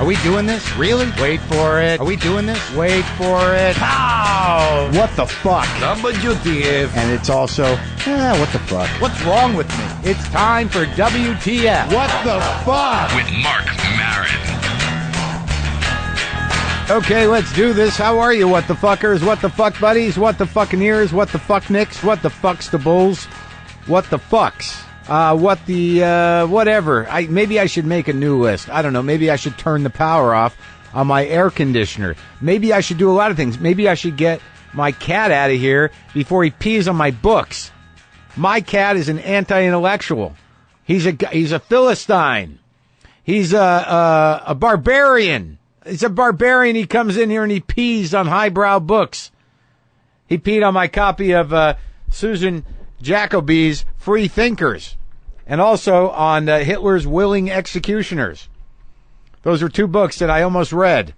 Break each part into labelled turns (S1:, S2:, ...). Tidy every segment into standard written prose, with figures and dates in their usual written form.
S1: Are we doing this? Really? Wait for it. Are we doing this? Wait for it. Pow! What the fuck?
S2: WTF.
S1: And it's also, what the fuck? What's wrong with me? It's time for WTF. What the fuck?
S3: With Marc Maron.
S1: Okay, let's do this. How are you, what the fuckers? What the fuck buddies? What the fucking ears? What the fuck nicks? What the fucks the bulls? What the fucks? Whatever. Maybe I should make a new list. I don't know. Maybe I should turn the power off on my air conditioner. Maybe I should do a lot of things. Maybe I should get my cat out of here before he pees on my books. My cat is an anti-intellectual. He's a Philistine. He's a barbarian. He's a barbarian. He comes in here and he pees on highbrow books. He peed on my copy of Susan Jacoby's Free Thinkers, and also on Hitler's Willing Executioners. Those are two books that I almost read.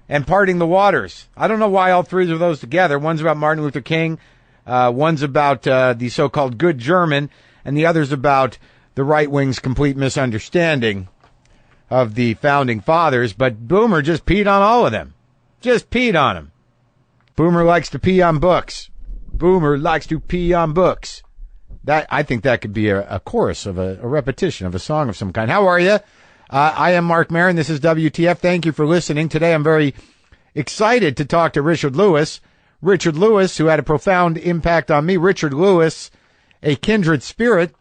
S1: And Parting the Waters. I don't know why all three of those together. One's about Martin Luther King, one's about the so-called good German, and the other's about the right-wing's complete misunderstanding of the founding fathers. But Boomer just peed on all of them. Just peed on them. Boomer likes to pee on books. Boomer likes to pee on books. I think that could be a chorus of a repetition of a song of some kind. How are you? I am Marc Maron. This is WTF. Thank you for listening. Today I'm very excited to talk to Richard Lewis. Richard Lewis, who had a profound impact on me. Richard Lewis, a kindred spirit.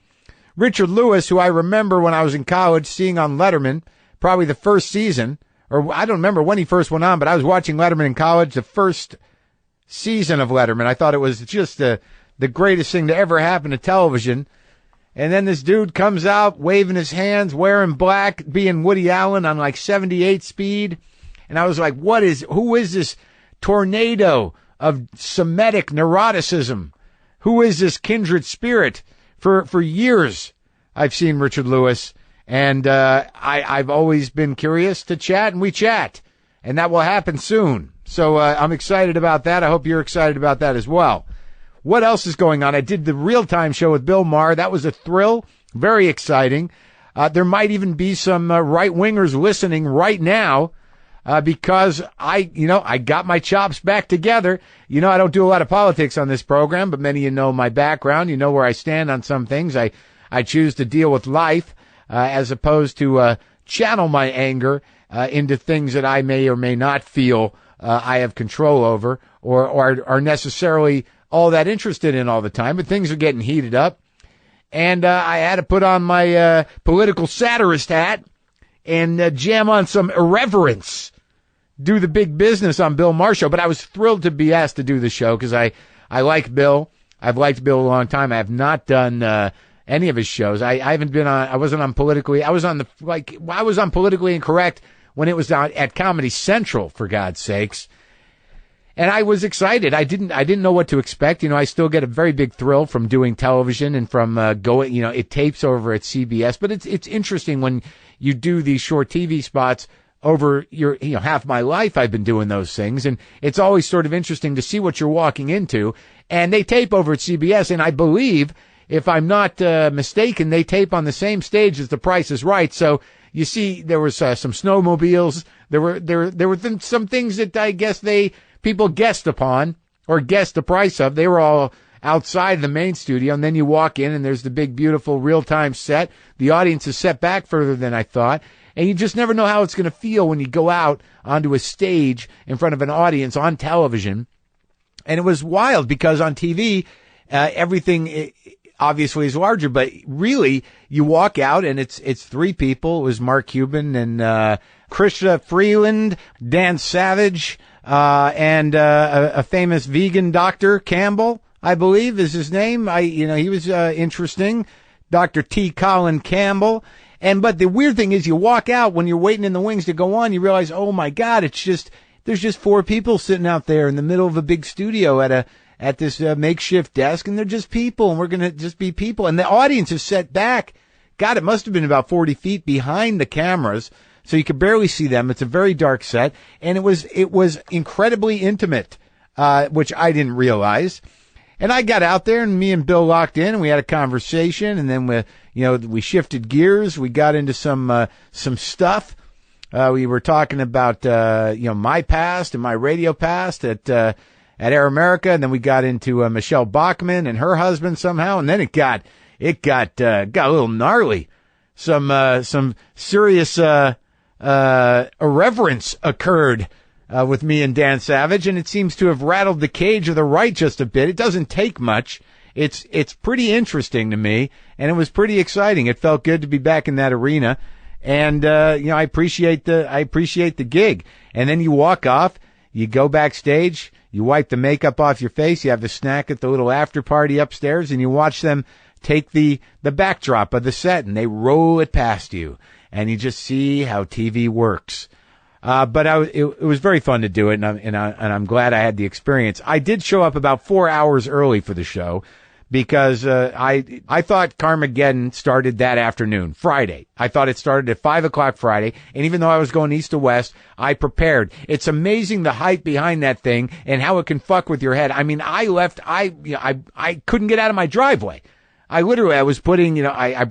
S1: Richard Lewis, who I remember when I was in college seeing on Letterman, probably the first season, or I don't remember when he first went on, but I was watching Letterman in college, the first season of Letterman. I thought it was just the greatest thing to ever happen to television. And then this dude comes out waving his hands, wearing black, being Woody Allen on like 78 speed. And I was like, who is this tornado of Semitic neuroticism? Who is this kindred spirit? For years, I've seen Richard Lewis, and I've always been curious to chat, and we chat. And that will happen soon. So I'm excited about that. I hope you're excited about that as well. What else is going on? I did the real-time show with Bill Maher. That was a thrill. Very exciting. There might even be some right-wingers listening right now because I got my chops back together. You know, I don't do a lot of politics on this program, but many of you know my background. You know where I stand on some things. I choose to deal with life as opposed to channel my anger into things that I may or may not feel I have control over or are necessarily all that interested in all the time. But things are getting heated up. And I had to put on my political satirist hat and jam on some irreverence, do the big business on Bill Maher show. But I was thrilled to be asked to do the show because I like Bill. I've liked Bill a long time. I have not done any of his shows. I haven't been on. I wasn't on Politically. I was on Politically Incorrect when it was at Comedy Central, for God's sakes. And I was excited. I didn't know what to expect. You know, I still get a very big thrill from doing television and from going, you know, it tapes over at CBS. But it's interesting when you do these short TV spots over half my life I've been doing those things. And it's always sort of interesting to see what you're walking into. And they tape over at CBS. And I believe, if I'm not mistaken, they tape on the same stage as The Price is Right. So you see, there was some snowmobiles. There were some things that I guess people guessed upon or guessed the price of. They were all outside the main studio, and then you walk in, and there's the big, beautiful real-time set. The audience is set back further than I thought, and you just never know how it's going to feel when you go out onto a stage in front of an audience on television. And it was wild because on TV, everything obviously is larger, but really you walk out and it's three people. It was Mark Cuban and Krista Freeland, Dan Savage, and a famous vegan doctor, Campbell, I believe is his name. He was interesting, Dr. T. Colin Campbell. But the weird thing is, you walk out when you're waiting in the wings to go on, you realize, oh my God, there's just four people sitting out there in the middle of a big studio at this makeshift desk, and they're just people, and we're going to just be people. And the audience is set back. God, it must have been about 40 feet behind the cameras, so you could barely see them. It's a very dark set, and it was incredibly intimate, which I didn't realize. And I got out there, and me and Bill locked in, and we had a conversation, and then we shifted gears. We got into some stuff. We were talking about, my past and my radio past at Air America. And then we got into, Michelle Bachmann and her husband somehow. And then it got a little gnarly. Some serious, irreverence occurred, with me and Dan Savage. And it seems to have rattled the cage of the right just a bit. It doesn't take much. It's pretty interesting to me. And it was pretty exciting. It felt good to be back in that arena. And, I appreciate the gig. And then you walk off, you go backstage, you wipe the makeup off your face, you have the snack at the little after party upstairs, and you watch them take the backdrop of the set and they roll it past you. And you just see how TV works. But it was very fun to do it, and I'm glad I had the experience. I did show up about 4 hours early for the show, because I thought Carmageddon started that afternoon, Friday. I thought it started at 5 o'clock Friday, and even though I was going east to west, I prepared. It's amazing the hype behind that thing and how it can fuck with your head. I mean, I left, I couldn't get out of my driveway. I was putting, I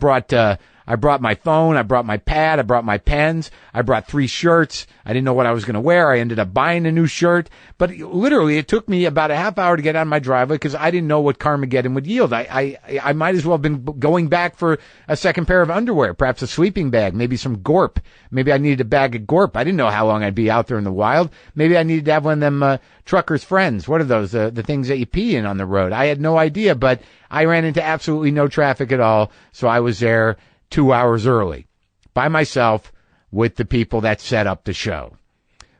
S1: brought my phone, I brought my pad, I brought my pens, I brought 3 shirts. I didn't know what I was going to wear. I ended up buying a new shirt. But literally, it took me about a half hour to get out of my driveway because I didn't know what Carmageddon would yield. I might as well have been going back for a second pair of underwear, perhaps a sleeping bag, maybe some Gorp. Maybe I needed a bag of Gorp. I didn't know how long I'd be out there in the wild. Maybe I needed to have one of them truckers' friends. What are those? The things that you pee in on the road. I had no idea, but I ran into absolutely no traffic at all, so I was there 2 hours early by myself with the people that set up the show.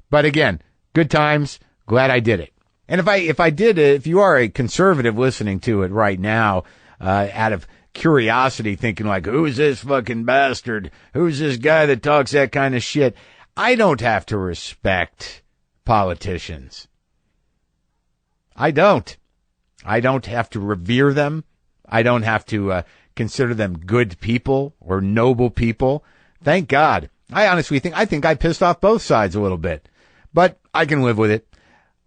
S1: But again, good times. Glad I did it. And if you are a conservative listening to it right now, out of curiosity, thinking like, who's this fucking bastard? Who's this guy that talks that kind of shit? I don't have to respect politicians. I don't have to revere them. I don't have to, consider them good people or noble people. Thank God. I honestly think I pissed off both sides a little bit, but I can live with it.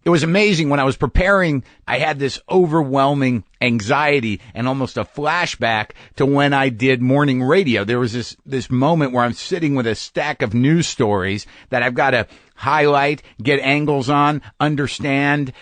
S1: It was amazing when I was preparing. I had this overwhelming anxiety and almost a flashback to when I did morning radio. There was this moment where I'm sitting with a stack of news stories that I've got to highlight, get angles on, understand.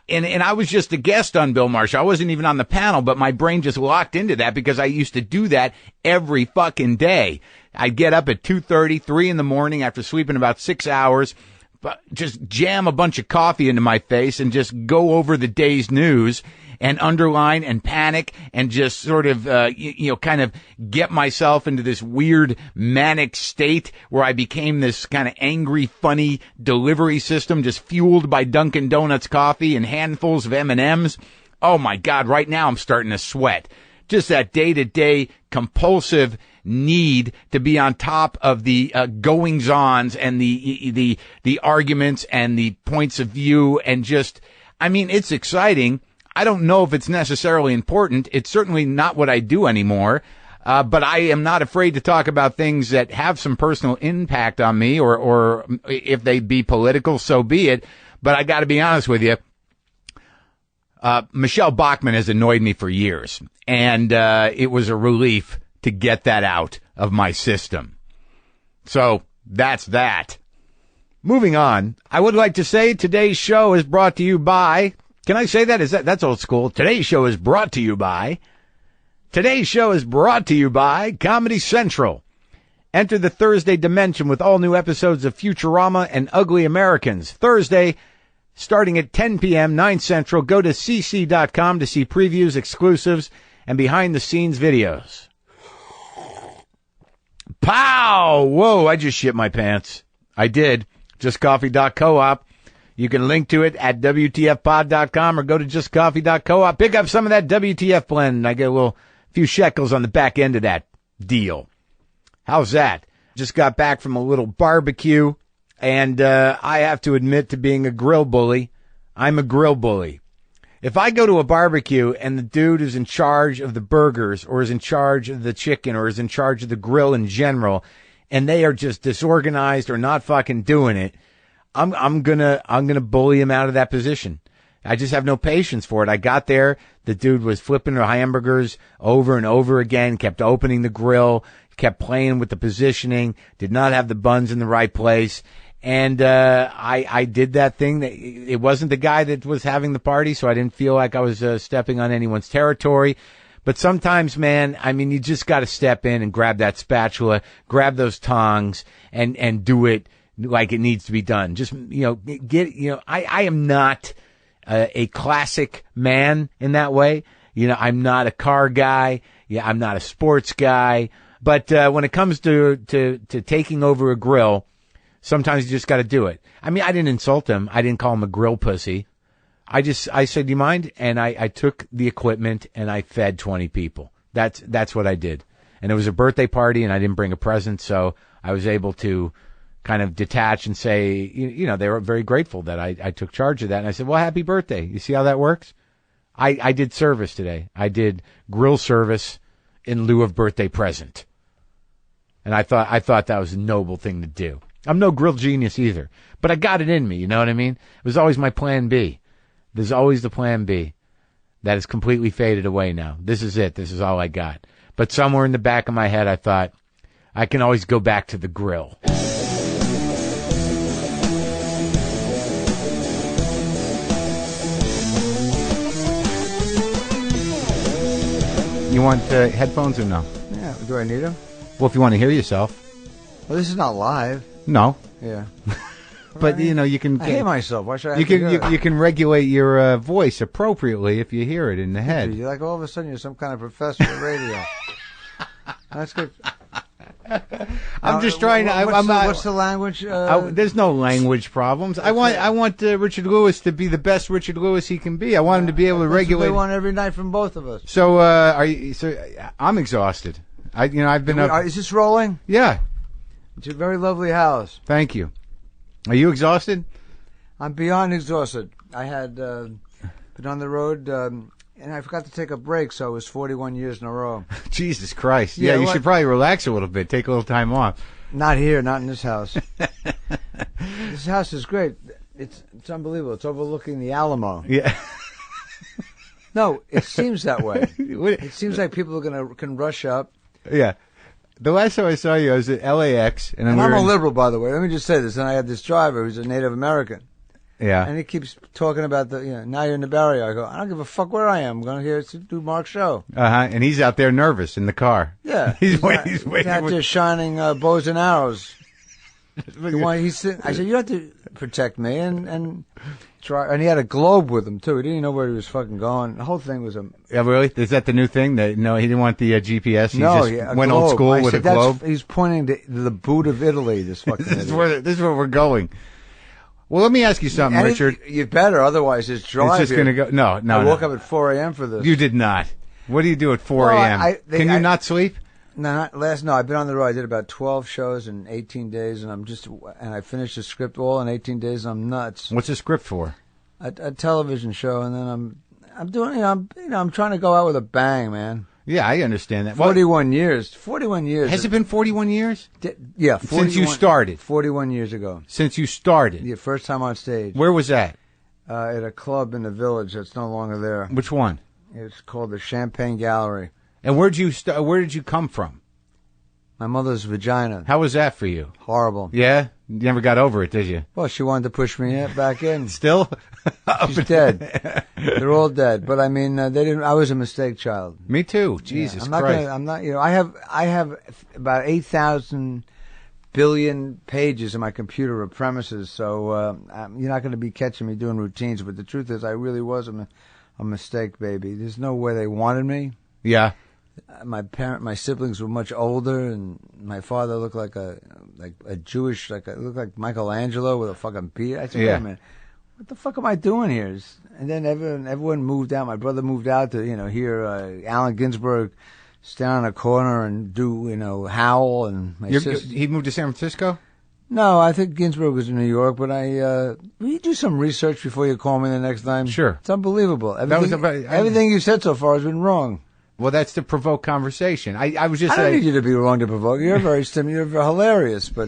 S1: And I was just a guest on Bill Maher. I wasn't even on the panel, but my brain just locked into that because I used to do that every fucking day. I'd get up at 2:30, 3 in the morning after sleeping about 6 hours, but just jam a bunch of coffee into my face and just go over the day's news and underline and panic and just sort of, kind of get myself into this weird manic state where I became this kind of angry, funny delivery system just fueled by Dunkin' Donuts coffee and handfuls of M&Ms. Oh my God, right now I'm starting to sweat. Just that day-to-day compulsive need to be on top of the goings-ons and the arguments and the points of view, and just, it's exciting. I don't know if it's necessarily important. It's certainly not what I do anymore. But I am not afraid to talk about things that have some personal impact on me, or if they be political, so be it. But I got to be honest with you. Michelle Bachmann has annoyed me for years, and it was a relief to get that out of my system. So that's that. Moving on, I would like to say today's show is brought to you by, can I say that? That's old school. Today's show is brought to you by Comedy Central. Enter the Thursday dimension with all new episodes of Futurama and Ugly Americans. Thursday, starting at 10 p.m., 9 Central. Go to cc.com to see previews, exclusives, and behind-the-scenes videos. Pow! Whoa, I just shit my pants. I did. JustCoffee.coop. You can link to it at WTFpod.com or go to JustCoffee.coop. Pick up some of that WTF blend, and I get a few shekels on the back end of that deal. How's that? Just got back from a little barbecue, and I have to admit to being a grill bully. I'm a grill bully. If I go to a barbecue and the dude is in charge of the burgers or is in charge of the chicken or is in charge of the grill in general, and they are just disorganized or not fucking doing it, I'm gonna bully him out of that position. I just have no patience for it. I got there. The dude was flipping the hamburgers over and over again, kept opening the grill, kept playing with the positioning, did not have the buns in the right place. And I did that thing. It wasn't the guy that was having the party, so I didn't feel like I was stepping on anyone's territory. But sometimes, man, I mean, you just got to step in and grab that spatula, grab those tongs, and do it like it needs to be done. Just, I am not a classic man in that way. I'm not a car guy. Yeah, I'm not a sports guy. But when it comes to taking over a grill, sometimes you just got to do it. I mean, I didn't insult him. I didn't call him a grill pussy. I said, do you mind? And I took the equipment and I fed 20 people. That's what I did. And it was a birthday party and I didn't bring a present. So I was able to kind of detach and say, they were very grateful that I took charge of that. And I said, well, happy birthday. You see how that works? I did service today. I did grill service in lieu of birthday present. And I thought that was a noble thing to do. I'm no grill genius either, but I got it in me. You know what I mean? It was always my plan B. There's always the plan B. That has completely faded away now. This is it. This is all I got. But somewhere in the back of my head, I thought, I can always go back to the grill. You want headphones or no?
S2: Yeah. Do I need them?
S1: Well, if you want to hear yourself.
S2: Well, this is not live.
S1: No.
S2: Yeah.
S1: But, you can...
S2: I hate myself. Why should I
S1: you can regulate your voice appropriately if you hear it in the head.
S2: You like all of a sudden you're some kind of professor at radio. That's good.
S1: I'm just trying to...
S2: What's the language?
S1: There's no language problems. I want Richard Lewis to be the best Richard Lewis he can be. I want him to be able to regulate...
S2: That's what they want every night from both of us.
S1: So, I'm exhausted. I've been up...
S2: Is this rolling?
S1: Yeah.
S2: It's a very lovely house.
S1: Thank you. Are you exhausted?
S2: I'm beyond exhausted. I had been on the road, and I forgot to take a break, so it was 41 years in a row.
S1: Jesus Christ. Yeah, you should probably relax a little bit, take a little time off.
S2: Not here, not in this house. This house is great. It's unbelievable. It's overlooking the Alamo.
S1: Yeah.
S2: No, it seems that way. It seems like people can rush up.
S1: Yeah. The last time I saw you, I was at LAX. And
S2: I'm a liberal, by the way. Let me just say this. And I had this driver who's a Native American.
S1: Yeah.
S2: And he keeps talking about now you're in the barrio. I go, I don't give a fuck where I am. I'm going here to do Marc's show.
S1: And he's out there nervous in the car.
S2: Yeah.
S1: He's waiting.
S2: He's out there shining bows and arrows. I said, you have to protect me and try. And he had a globe with him too. He didn't know where he was fucking going. The whole thing was a.
S1: Yeah, really? Is that the new thing? No, he didn't want the GPS. He just went
S2: globe.
S1: Old school with a globe.
S2: He's pointing to the boot of Italy. This fucking.
S1: This is where we're going. Well, let me ask you something, Richard.
S2: You better, otherwise his drive.
S1: It's just going to go. No.
S2: I woke up at 4 a.m. for this.
S1: You did not. What do you do at 4 a.m.? Can you not sleep?
S2: No, I've been on the road. I did about 12 shows in 18 days, and I finished the script all in 18 days, and I'm nuts.
S1: What's the script for?
S2: A television show, and then I'm doing, I'm trying to go out with a bang, man.
S1: Yeah, I understand that.
S2: 41 years. 41 years.
S1: Has it been 41 years?
S2: Yeah.
S1: Since you started?
S2: 41 years ago.
S1: Since you started?
S2: Yeah, first time on stage.
S1: Where was that?
S2: At a club in the village that's no longer there.
S1: Which one?
S2: It's called the Champagne Gallery.
S1: And where did you come from?
S2: My mother's vagina.
S1: How was that for you?
S2: Horrible.
S1: Yeah? You never got over it, did you?
S2: Well, she wanted to push me back in.
S1: Still?
S2: She's dead. They're all dead. But I mean, they didn't. I was a mistake child.
S1: Me too. Jesus Christ.
S2: I'm not. I have about 8,000 billion pages in my computer of premises. So you're not going to be catching me doing routines. But the truth is, I really was a mistake, baby. There's no way they wanted me.
S1: Yeah.
S2: My siblings were much older, and my father looked like a Jewish, looked like Michelangelo with a fucking beard. I said, wait a minute, what the fuck am I doing here? And then everyone moved out. My brother moved out to hear Allen Ginsberg stand on a corner and do Howl, and my sister.
S1: He moved to San Francisco?
S2: No, I think Ginsberg was in New York, but will you do some research before you call me the next time?
S1: Sure.
S2: It's unbelievable. Everything you've said so far has been wrong.
S1: Well, that's to provoke conversation. I was just
S2: I don't need you to be wrong to provoke. You're very you're hilarious, but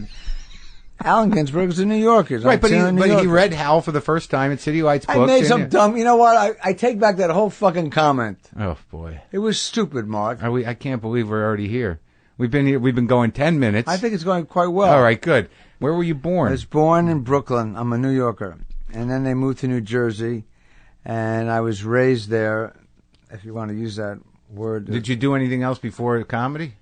S2: Allen Ginsberg's a New Yorker.
S1: Right, but he read Hal for the first time at City Lights Books.
S2: I made some dumb. You know what? I take back that whole fucking comment.
S1: Oh boy,
S2: it was stupid, Mark.
S1: I can't believe we're already here. We've been here. We've been going 10 minutes.
S2: I think it's going quite well.
S1: All right, good. Where were you born?
S2: I was born in Brooklyn. I'm a New Yorker, and then they moved to New Jersey, and I was raised there. If you want to use that word.
S1: Did you do anything else before comedy?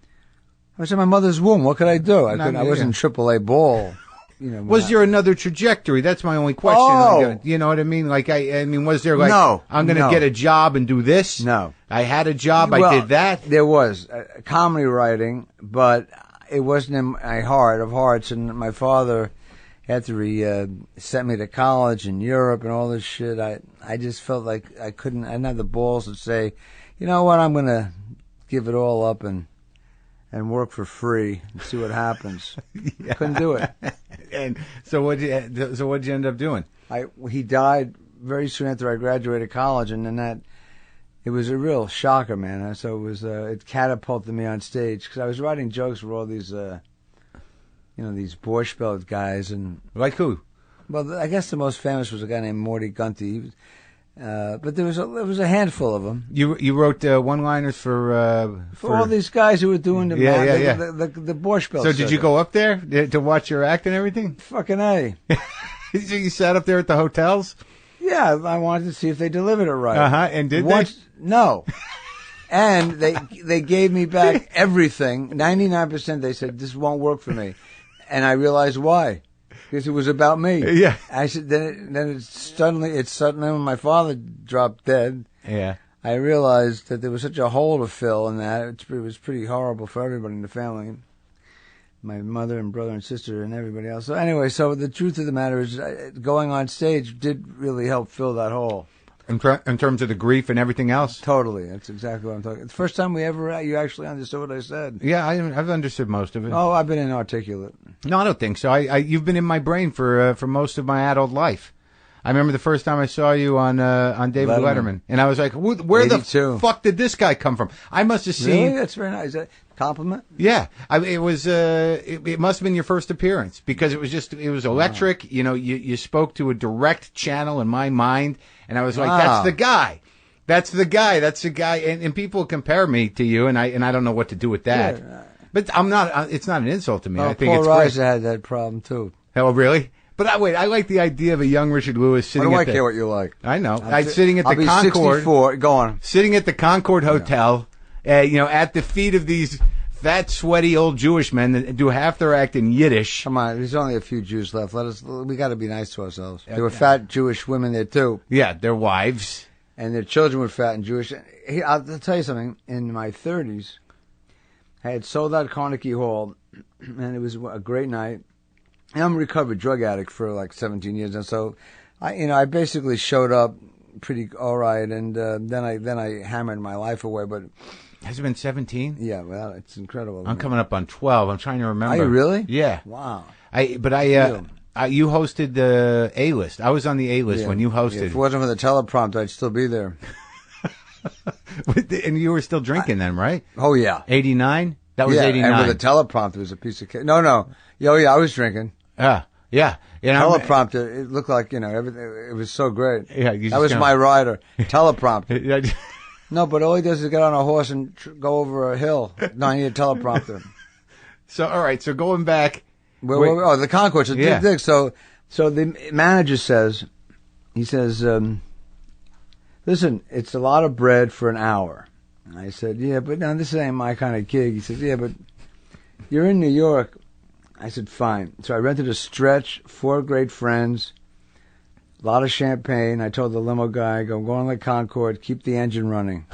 S2: I was in my mother's womb. What could I do? I wasn't AAA ball. You know,
S1: was there another trajectory? That's my only question.
S2: Oh.
S1: You know what I mean? Like, I mean, was there like,
S2: no,
S1: I'm going to get a job and do this?
S2: No.
S1: I had a job, I did that?
S2: There was comedy writing, but it wasn't in my heart of hearts. And my father, after he sent me to college in Europe and all this shit, I just felt like I didn't have the balls to say, you know what, I'm going to give it all up and work for free and see what happens.
S1: Yeah.
S2: Couldn't do it.
S1: And so what'd you end up doing?
S2: He died very soon after I graduated college, and then it was a real shocker, man. So it catapulted me on stage because I was writing jokes for all these, these Borscht Belt guys, and
S1: like who?
S2: Well, I guess the most famous was a guy named Morty Gunty. But there was a handful of them.
S1: You wrote one-liners for
S2: all these guys who were doing the Borscht Belt.
S1: So did you go up there to watch your act and everything?
S2: Fucking A.
S1: So you sat up there at the hotels?
S2: Yeah, I wanted to see if they delivered it right.
S1: And did they?
S2: No. And they gave me back everything. 99% they said, this won't work for me. And I realized why. Because it was about me.
S1: Yeah.
S2: I said, then it suddenly when my father dropped dead.
S1: Yeah.
S2: I realized that there was such a hole to fill in that. It was pretty horrible for everybody in the family. My mother and brother and sister and everybody else. So anyway, the truth of the matter is going on stage did really help fill that hole.
S1: In terms of the grief and everything else?
S2: Totally. That's exactly what I'm talking. It's the first time you actually understood what I said.
S1: Yeah, I've understood most of it.
S2: Oh, I've been inarticulate.
S1: No, I don't think so. You've been in my brain for most of my adult life. I remember the first time I saw you on David Letterman, and I was like, "Where
S2: 82.
S1: the fuck did this guy come from?" I must have seen.
S2: Really? That's very nice. Is that a compliment?
S1: Yeah, it was. It must have been your first appearance because it was electric. Wow. You know, you spoke to a direct channel in my mind, and I was like, "That's the guy. That's the guy. That's the guy." And people compare me to you, and I don't know what to do with that. Yeah. But I'm not. It's not an insult to me. I think
S2: Paul
S1: it's
S2: Reiser
S1: great.
S2: had that problem too.
S1: Oh, really? But I like the idea of a young Richard Lewis sitting.
S2: I care what you like.
S1: I know. Sitting at the
S2: I'll be
S1: Concord.
S2: 64. Go on.
S1: Sitting at the Concord Hotel, at the feet of these fat, sweaty old Jewish men that do half their act in Yiddish.
S2: Come on, there's only a few Jews left. We got to be nice to ourselves. There were fat Jewish women there too.
S1: Yeah, their wives.
S2: And their children were fat and Jewish. I'll tell you something. In my 30s, I had sold out Carnegie Hall, and it was a great night. And I'm a recovered drug addict for like 17 years, and so I basically showed up pretty all right, and then I hammered my life away. But
S1: has it been 17?
S2: Yeah, well, it's incredible.
S1: I'm coming up on 12. I'm trying to remember.
S2: Are you really?
S1: Yeah.
S2: Wow.
S1: You hosted the A-List. I was on the A-List when you hosted.
S2: If it wasn't for the teleprompter, I'd still be there.
S1: And you were still drinking then, right?
S2: Oh yeah.
S1: 89. That was 89.
S2: And with the teleprompter, it was a piece of cake. No. Yeah, I was drinking.
S1: Yeah.
S2: Teleprompter, it looked like, everything. It was so great.
S1: Yeah,
S2: that was my rider. Teleprompter. No, but all he does is get on a horse and go over a hill. No, I need a teleprompter.
S1: So, all right. So going back.
S2: The Concord. So,
S1: yeah.
S2: So the manager says, listen, it's a lot of bread for an hour. And I said, yeah, but no, this ain't my kind of gig. He says, yeah, but you're in New York. I said, fine. So I rented a stretch, 4 great friends, a lot of champagne. I told the limo guy, go on the Concord, keep the engine running.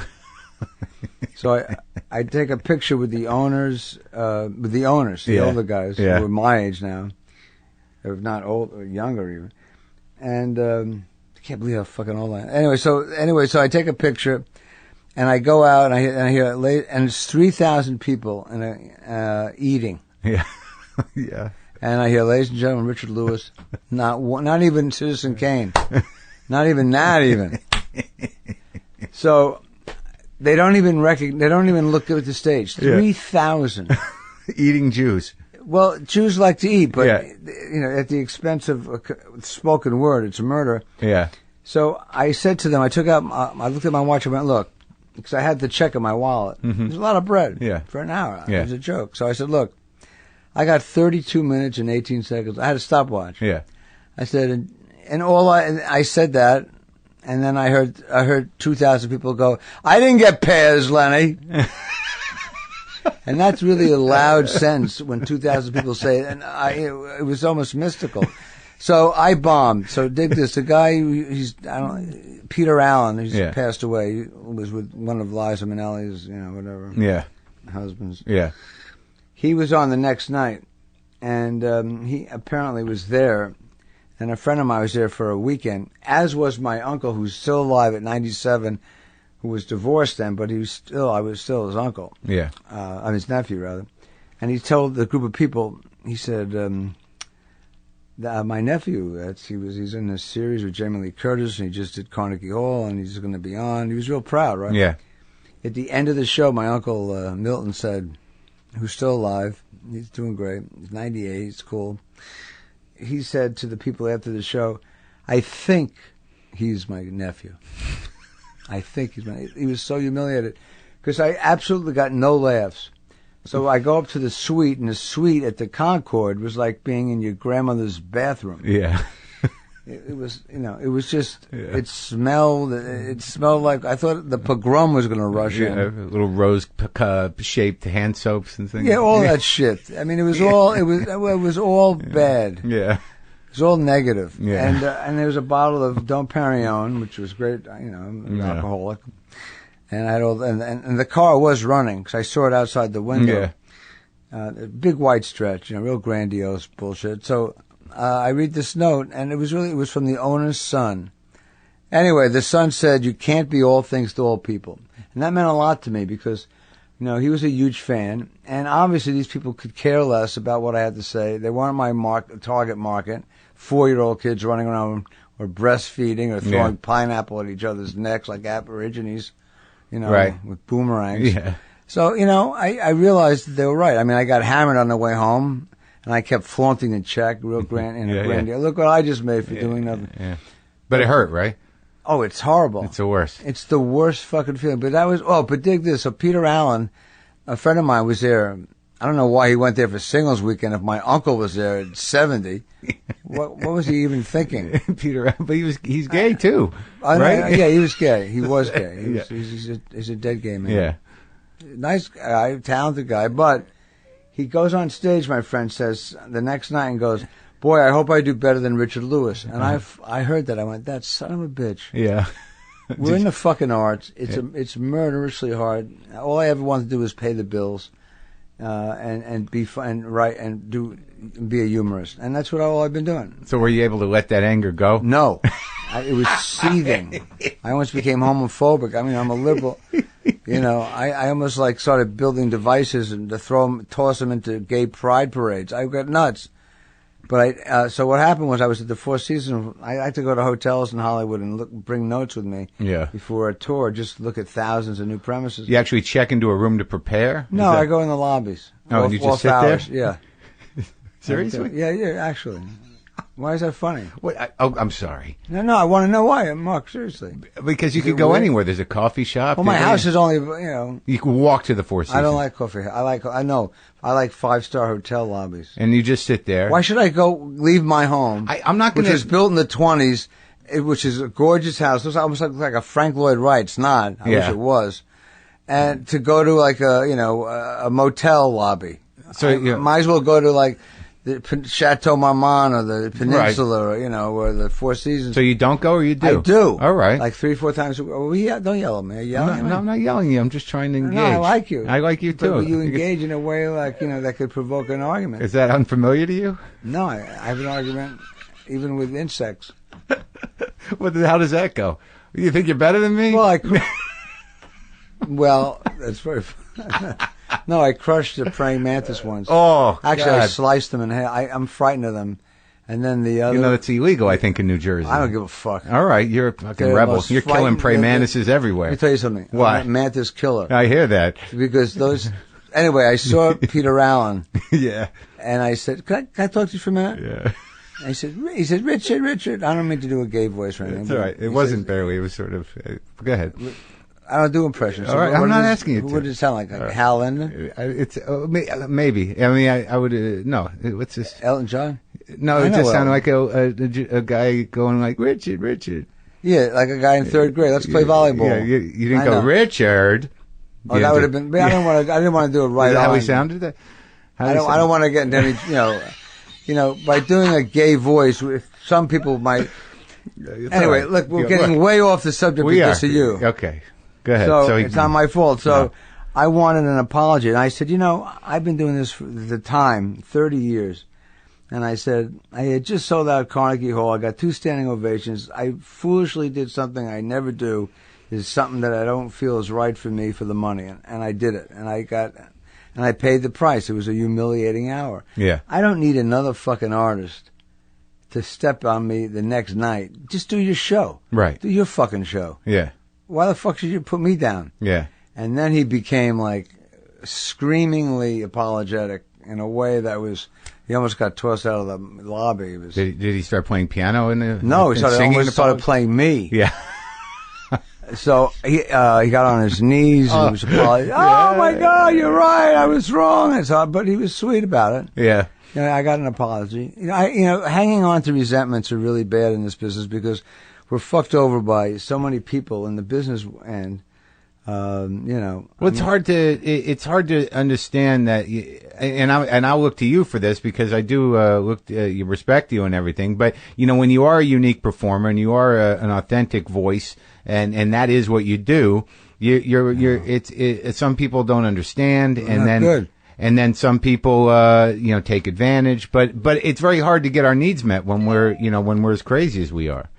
S2: So I take a picture with the owners, the older guys, who are my age now, if not old or younger even. And I can't believe how fucking old I am. Anyway, so I take a picture, and I go out, and I hear and it's 3,000 people eating.
S1: Yeah. Yeah.
S2: And I hear, ladies and gentlemen, Richard Lewis, not even Citizen Kane, not even that even. So they don't even look at the stage. 3,000
S1: eating Jews.
S2: Well, Jews like to eat, but
S1: Yeah.
S2: at the expense of spoken word, it's murder.
S1: Yeah.
S2: So I said to them, I looked at my watch and went, look, because I had to check in my wallet. There's a lot of bread for an hour.
S1: Yeah.
S2: It was a joke. So I said, look, I got 32 minutes and 18 seconds. I had a stopwatch.
S1: Yeah.
S2: I said, and I said that, and then I heard 2,000 people go, I didn't get pears, Lenny. And that's really a loud sentence when 2,000 people say it, and it was almost mystical. So I bombed. So dig this. The guy, Peter Allen, who's passed away, he was with one of Liza Minnelli's, whatever.
S1: Yeah.
S2: Husbands.
S1: Yeah.
S2: He was on the next night, and he apparently was there, and a friend of mine was there for a weekend, as was my uncle, who's still alive at 97, who was divorced then, but I was still his uncle.
S1: Yeah.
S2: I'm his nephew, rather. And he told the group of people, he said, my nephew, he's in this series with Jamie Lee Curtis, and he just did Carnegie Hall, and he's going to be on. He was real proud, right?
S1: Yeah.
S2: At the end of the show, my uncle Milton said, who's still alive, he's doing great, he's 98, he's cool. He said to the people after the show, I think he's my nephew. I think he was so humiliated, because I absolutely got no laughs. So I go up to the suite, and the suite at the Concord was like being in your grandmother's bathroom.
S1: Yeah.
S2: It was, it was just, it smelled like, I thought the pogrom was going to rush in.
S1: Little rose-shaped hand soaps and things.
S2: Yeah, all that shit. I mean, it was all bad.
S1: Yeah.
S2: It was all negative.
S1: Yeah.
S2: And there was a bottle of Dom Perignon, which was great, I'm an alcoholic. And I had and the car was running, because I saw it outside the window. Yeah. A big white stretch, real grandiose bullshit. So, I read this note, and it was from the owner's son. Anyway, the son said, you can't be all things to all people. And that meant a lot to me, because, he was a huge fan, and obviously these people could care less about what I had to say. They weren't my target market. 4-year-old kids running around or breastfeeding or throwing pineapple at each other's necks like aborigines,
S1: right.
S2: with boomerangs.
S1: Yeah.
S2: So, I realized they were right. I mean, I got hammered on the way home. And I kept flaunting the check, real grand, deal. Look what I just made for doing nothing.
S1: Yeah. But it hurt, right?
S2: Oh, it's horrible.
S1: It's the worst.
S2: It's the worst fucking feeling. But but dig this. So Peter Allen, a friend of mine, was there. I don't know why he went there for singles weekend if my uncle was there at 70. What was he even thinking?
S1: Peter Allen, but he's gay too, right?
S2: Yeah, he was gay. He was gay. He's a dead gay man.
S1: Yeah.
S2: Nice guy, talented guy, but he goes on stage, my friend says, the next night and goes, boy, I hope I do better than Richard Lewis. And I heard that. I went, that son of a bitch.
S1: Yeah.
S2: We're in the fucking arts. It's murderously hard. All I ever wanted to do was pay the bills, and be fun, write, and be a humorist. And that's all I've been doing.
S1: So were you able to let that anger go?
S2: No. It was seething. I almost became homophobic. I mean, I'm a liberal. I almost started building devices and to toss them into gay pride parades. I got nuts. But so what happened was I was at the Four Seasons. I like to go to hotels in Hollywood and bring notes with me.
S1: Yeah.
S2: Before a tour, just look at thousands of new premises.
S1: You actually check into a room to prepare?
S2: No, I go in the lobbies.
S1: Oh, and you just sit there?
S2: Yeah.
S1: Seriously?
S2: Yeah, actually. Why is that funny?
S1: What, I'm sorry.
S2: No, I want to know why, Mark, seriously.
S1: Because you could go anywhere. There's a coffee shop.
S2: Well, my house is only,
S1: You can walk to the Four Seasons.
S2: I don't like coffee. I like 5-star hotel lobbies.
S1: And you just sit there.
S2: Why should I leave my home?
S1: I'm not going to.
S2: Which was built in the 20s, which is a gorgeous house. It looks almost like a Frank Lloyd Wright. It's not. I wish it was. And to go to a motel lobby. So might as well go to the Chateau Marmont or the Peninsula, right. Or the Four Seasons.
S1: So you don't go, or you do?
S2: I do.
S1: All right.
S2: 3-4 times. Don't yell at me. Are you yelling at me?
S1: No, I'm not yelling at you. I'm just trying to engage.
S2: No, I like you.
S1: I like you too.
S2: But you engage in a way that could provoke an argument.
S1: Is that unfamiliar to you?
S2: No, I have an argument even with insects.
S1: How does that go? You think you're better than me?
S2: Well, well, that's very funny. No, I crushed a praying mantis once.
S1: Oh,
S2: actually,
S1: God.
S2: I sliced them in half. I'm frightened of them. And then the other...
S1: it's illegal, I think, in New Jersey.
S2: I don't give a fuck.
S1: All right, you're a fucking rebel. You're killing praying mantises everywhere.
S2: Let me tell you something.
S1: Why?
S2: I'm a mantis killer.
S1: I hear that.
S2: Because anyway, I saw Peter Allen.
S1: Yeah.
S2: And I said, can I talk to you for a minute?
S1: Yeah.
S2: And he said, Richard. I don't mean to do a gay voice or anything.
S1: It's all right. It wasn't barely. It was sort of. Go ahead.
S2: I don't do impressions.
S1: All right. I'm not asking you to.
S2: What did it sound like? Hal Linden?
S1: It's maybe. I mean, I would no. What's this?
S2: Elton John?
S1: No, it just sounded like a guy going like Richard.
S2: Yeah, like a guy in third grade. Let's play volleyball.
S1: Yeah, you didn't go Richard.
S2: Oh, that would have been. I didn't want to do it right.
S1: Is that how he sounded?
S2: I don't want to get into any. By doing a gay voice, some people might. Anyway, right. Look, we're getting way off the subject because of you.
S1: Okay, go ahead.
S2: So it's not my fault. So I wanted an apology, and I said, I've been doing this for the time, 30 years. And I said, I had just sold out Carnegie Hall. I got 2 standing ovations. I foolishly did something I never do. It's something that I don't feel is right for me for the money. And I did it. And I paid the price. It was a humiliating hour.
S1: Yeah.
S2: I don't need another fucking artist to step on me the next night. Just do your show.
S1: Right.
S2: Do your fucking show.
S1: Yeah.
S2: Why the fuck should you put me down?
S1: Yeah.
S2: And then he became like screamingly apologetic in a way that was... He almost got tossed out of the lobby.
S1: Did he start playing piano in the?
S2: No, he started playing me.
S1: Yeah.
S2: So he got on his knees and he was apologizing. Oh my God, you're right. I was wrong. But he was sweet about it.
S1: Yeah.
S2: I got an apology. Hanging on to resentments are really bad in this business because we're fucked over by so many people in the business end. Well,
S1: it's hard to understand that, and I'll look to you for this because I do respect you and everything. But when you are a unique performer and you are an authentic voice, and that is what you do, it's some people don't understand, and then some people take advantage. But it's very hard to get our needs met when we're as crazy as we are.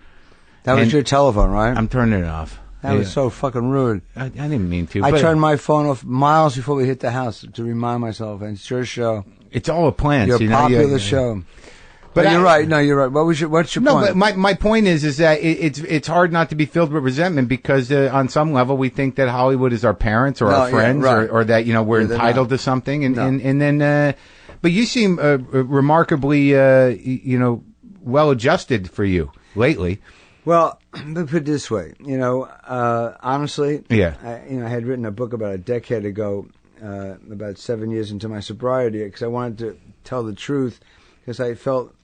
S2: That was your telephone, right?
S1: I'm turning it off.
S2: That was so fucking rude.
S1: I didn't mean to.
S2: I turned my phone off miles before we hit the house to remind myself. And it's your show.
S1: It's all a plan.
S2: Your popular show. But you're right. No, you're right. What's your point?
S1: No, but my point is that it's hard not to be filled with resentment because on some level we think that Hollywood is our parents or our friends or that we're entitled to something and then but you seem remarkably well adjusted for you lately.
S2: Well, put it this way, honestly,
S1: yeah.
S2: I had written a book about a decade ago, about 7 years into my sobriety, because I wanted to tell the truth, because I felt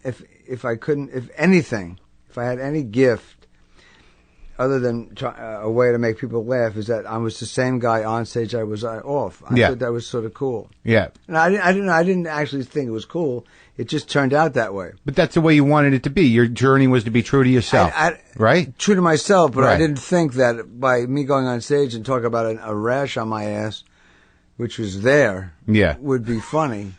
S2: if I had any gift other than a way to make people laugh, is that I was the same guy on stage I was off. I thought that was sort of cool.
S1: Yeah.
S2: And I didn't actually think it was cool. It just turned out that way.
S1: But that's the way you wanted it to be. Your journey was to be true to yourself, right?
S2: True to myself, but I didn't think that by me going on stage and talking about a rash on my ass, which was there, would be funny.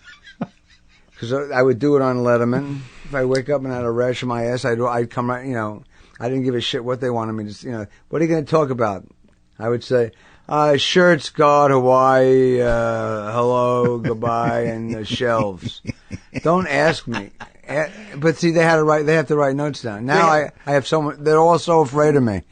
S2: Because I would do it on Letterman. If I wake up and had a rash on my ass, I'd come right, I didn't give a shit what they wanted me to, what are you going to talk about? I would say, shirts, God, Hawaii, hello, goodbye, and shelves. Don't ask me. But see, they have to write notes down. Now I have someone, they're all so afraid of me.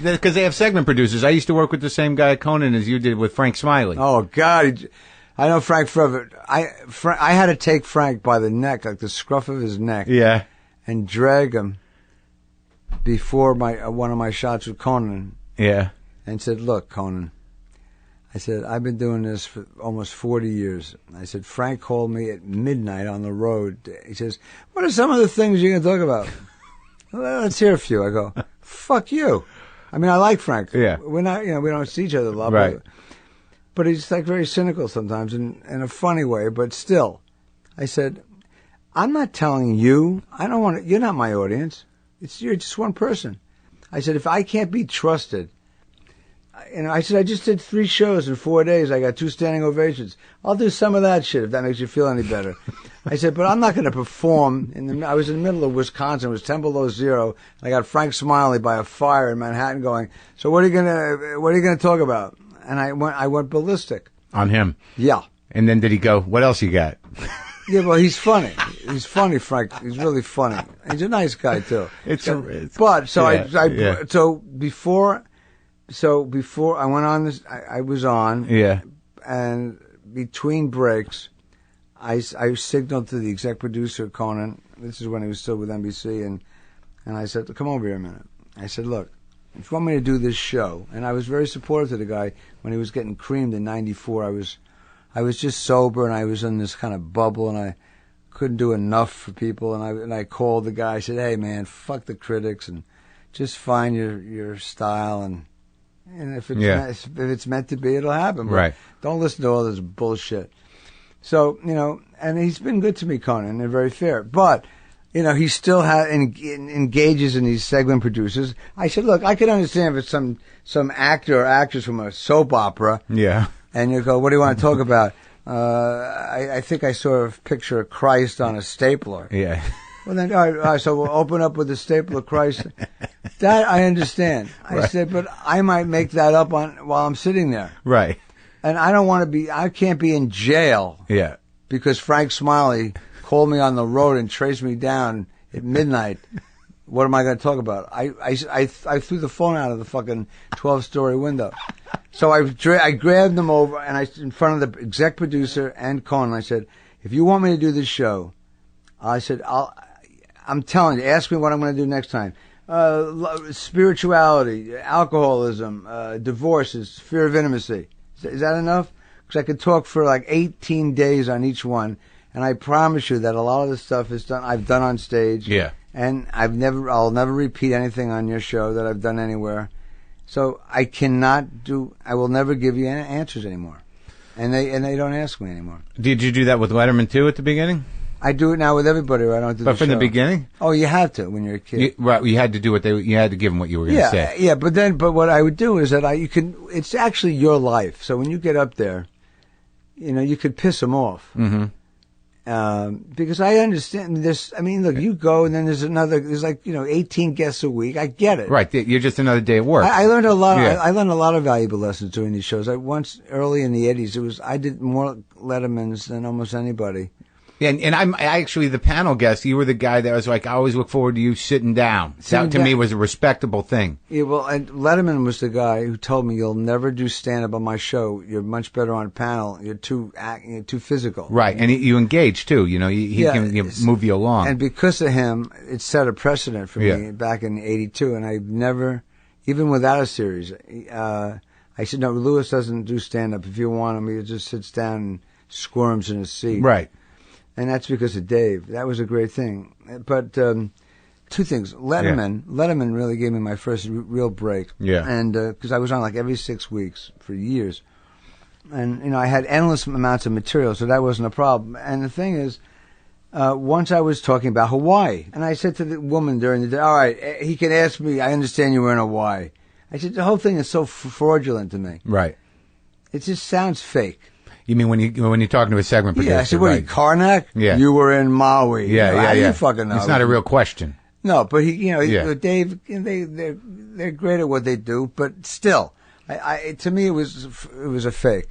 S1: Because they have segment producers. I used to work with the same guy at Conan as you did with Frank Smiley.
S2: Oh, God. I know Frank forever. I had to take Frank by the neck, like the scruff of his neck.
S1: Yeah.
S2: And drag him before one of my shots with Conan.
S1: Yeah.
S2: And said, look, Conan. I said, I've been doing this for almost 40 years. I said, Frank called me at midnight on the road. He says, what are some of the things you're going to talk about? Well, let's hear a few. I go, fuck you. I mean, I like Frank.
S1: Yeah.
S2: We're not, we don't see each other a lot.
S1: Right.
S2: But he's like very cynical sometimes in a funny way, but still. I said, I'm not telling you. You're not my audience. You're just one person. I said, if I can't be trusted, I said, I just did 3 shows in 4 days. I got 2 standing ovations. I'll do some of that shit if that makes you feel any better. I said, but I'm not going to perform. I was in the middle of Wisconsin. It was 10 below zero. I got Frank Smiley by a fire in Manhattan going, so what are you going to talk about? And I went ballistic.
S1: On him?
S2: Yeah.
S1: And then did he go, what else you got?
S2: Yeah, well, he's funny. He's funny, Frank. He's really funny. He's a nice guy, too. So before I went on this, I was on.
S1: Yeah.
S2: And between breaks, I signaled to the exec producer, Conan. This is when he was still with NBC, and I said, come over here a minute. I said, look, if you want me to do this show, and I was very supportive to the guy when he was getting creamed in '94. I was just sober, and I was in this kind of bubble, and I couldn't do enough for people, and I called the guy. I said, hey, man, fuck the critics, and just find your style, and if it's meant to be, it'll happen. But
S1: right.
S2: Don't listen to all this bullshit. So, and he's been good to me, Conan, and very fair. But, he still engages in these segment producers. I said, look, I can understand if it's some actor or actress from a soap opera.
S1: Yeah.
S2: And you go, what do you want to talk about? I think I sort of picture Christ on a stapler.
S1: Yeah.
S2: Well, then, all right, so we'll open up with the stapler Christ. That I understand. I
S1: Right.
S2: said, but I might make that up while I'm sitting there.
S1: Right.
S2: And I can't be in jail.
S1: Yeah.
S2: Because Frank Smiley called me on the road and traced me down at midnight. What am I going to talk about? I threw the phone out of the fucking 12-story window. So I grabbed them over, and in front of the exec producer and Conan, I said, if you want me to do this show, I said, I'm telling you, ask me what I'm going to do next time. Spirituality, alcoholism, divorces, fear of intimacy. Is that enough? Because I could talk for like 18 days on each one, and I promise you that a lot of the stuff I've done on stage.
S1: Yeah.
S2: And I'll never repeat anything on your show that I've done anywhere. So I will never give you answers anymore. And they don't ask me anymore.
S1: Did you do that with Letterman too at the beginning?
S2: I do it now with everybody, or I don't do
S1: But from the beginning?
S2: Oh, you have to when you're a kid.
S1: You had to do you had to give them what you were going to say.
S2: Yeah, but what I would do is that it's actually your life. So when you get up there, you could piss them off. Mm-hmm. Because I understand this. I mean, look, you go and then there's 18 guests a week. I get it.
S1: Right. You're just another day of work.
S2: I learned a lot.
S1: Yeah.
S2: I learned a lot of valuable lessons doing these shows. Once early in the 80s, I did more Lettermans than almost anybody.
S1: And I'm actually the panel guest. You were the guy that was like, I always look forward to you sitting down. That to me was a respectable thing.
S2: Yeah, well, and Letterman was the guy who told me, you'll never do stand-up on my show. You're much better on panel. You're too physical.
S1: Right, and you engage too. He can move you along.
S2: And because of him, it set a precedent for me back in '82. And I've never, even without a series, I said, no, Lewis doesn't do stand-up. If you want him, he just sits down and squirms in his seat.
S1: Right.
S2: And that's because of Dave. That was a great thing. But two things. Letterman really gave me my first real break.
S1: Yeah.
S2: And because I was on like every 6 weeks for years. And, I had endless amounts of material, so that wasn't a problem. And the thing is, once I was talking about Hawaii, and I said to the woman during the day, all right, he can ask me, I understand you were in Hawaii. I said, the whole thing is so fraudulent to me.
S1: Right.
S2: It just sounds fake.
S1: You mean when you're talking to a segment producer?
S2: Yeah, I said, what, Karnak?
S1: Yeah.
S2: You were in Maui.
S1: Yeah.
S2: You fucking know.
S1: It's not a real question.
S2: No, but Dave, they're great at what they do, but still, to me, it was a fake.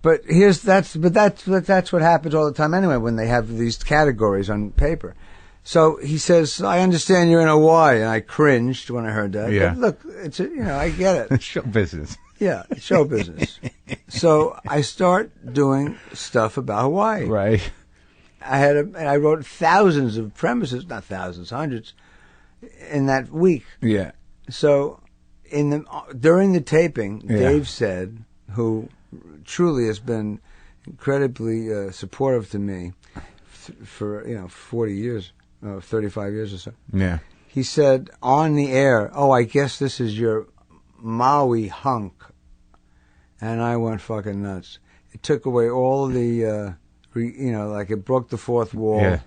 S2: But that's what happens all the time anyway when they have these categories on paper. So he says, I understand you're in Hawaii, and I cringed when I heard that.
S1: Yeah.
S2: But look, I get it.
S1: Show business.
S2: Yeah, show business. So I start doing stuff about Hawaii.
S1: Right.
S2: I wrote thousands of premises, not thousands, hundreds, in that week.
S1: Yeah.
S2: So during the taping, Dave said, who truly has been incredibly supportive to me for 40 years, 35 years or so.
S1: Yeah.
S2: He said on the air, "Oh, I guess this is your Maui hunk," and I went fucking nuts. It took away all the, like it broke the fourth wall.
S1: Yeah.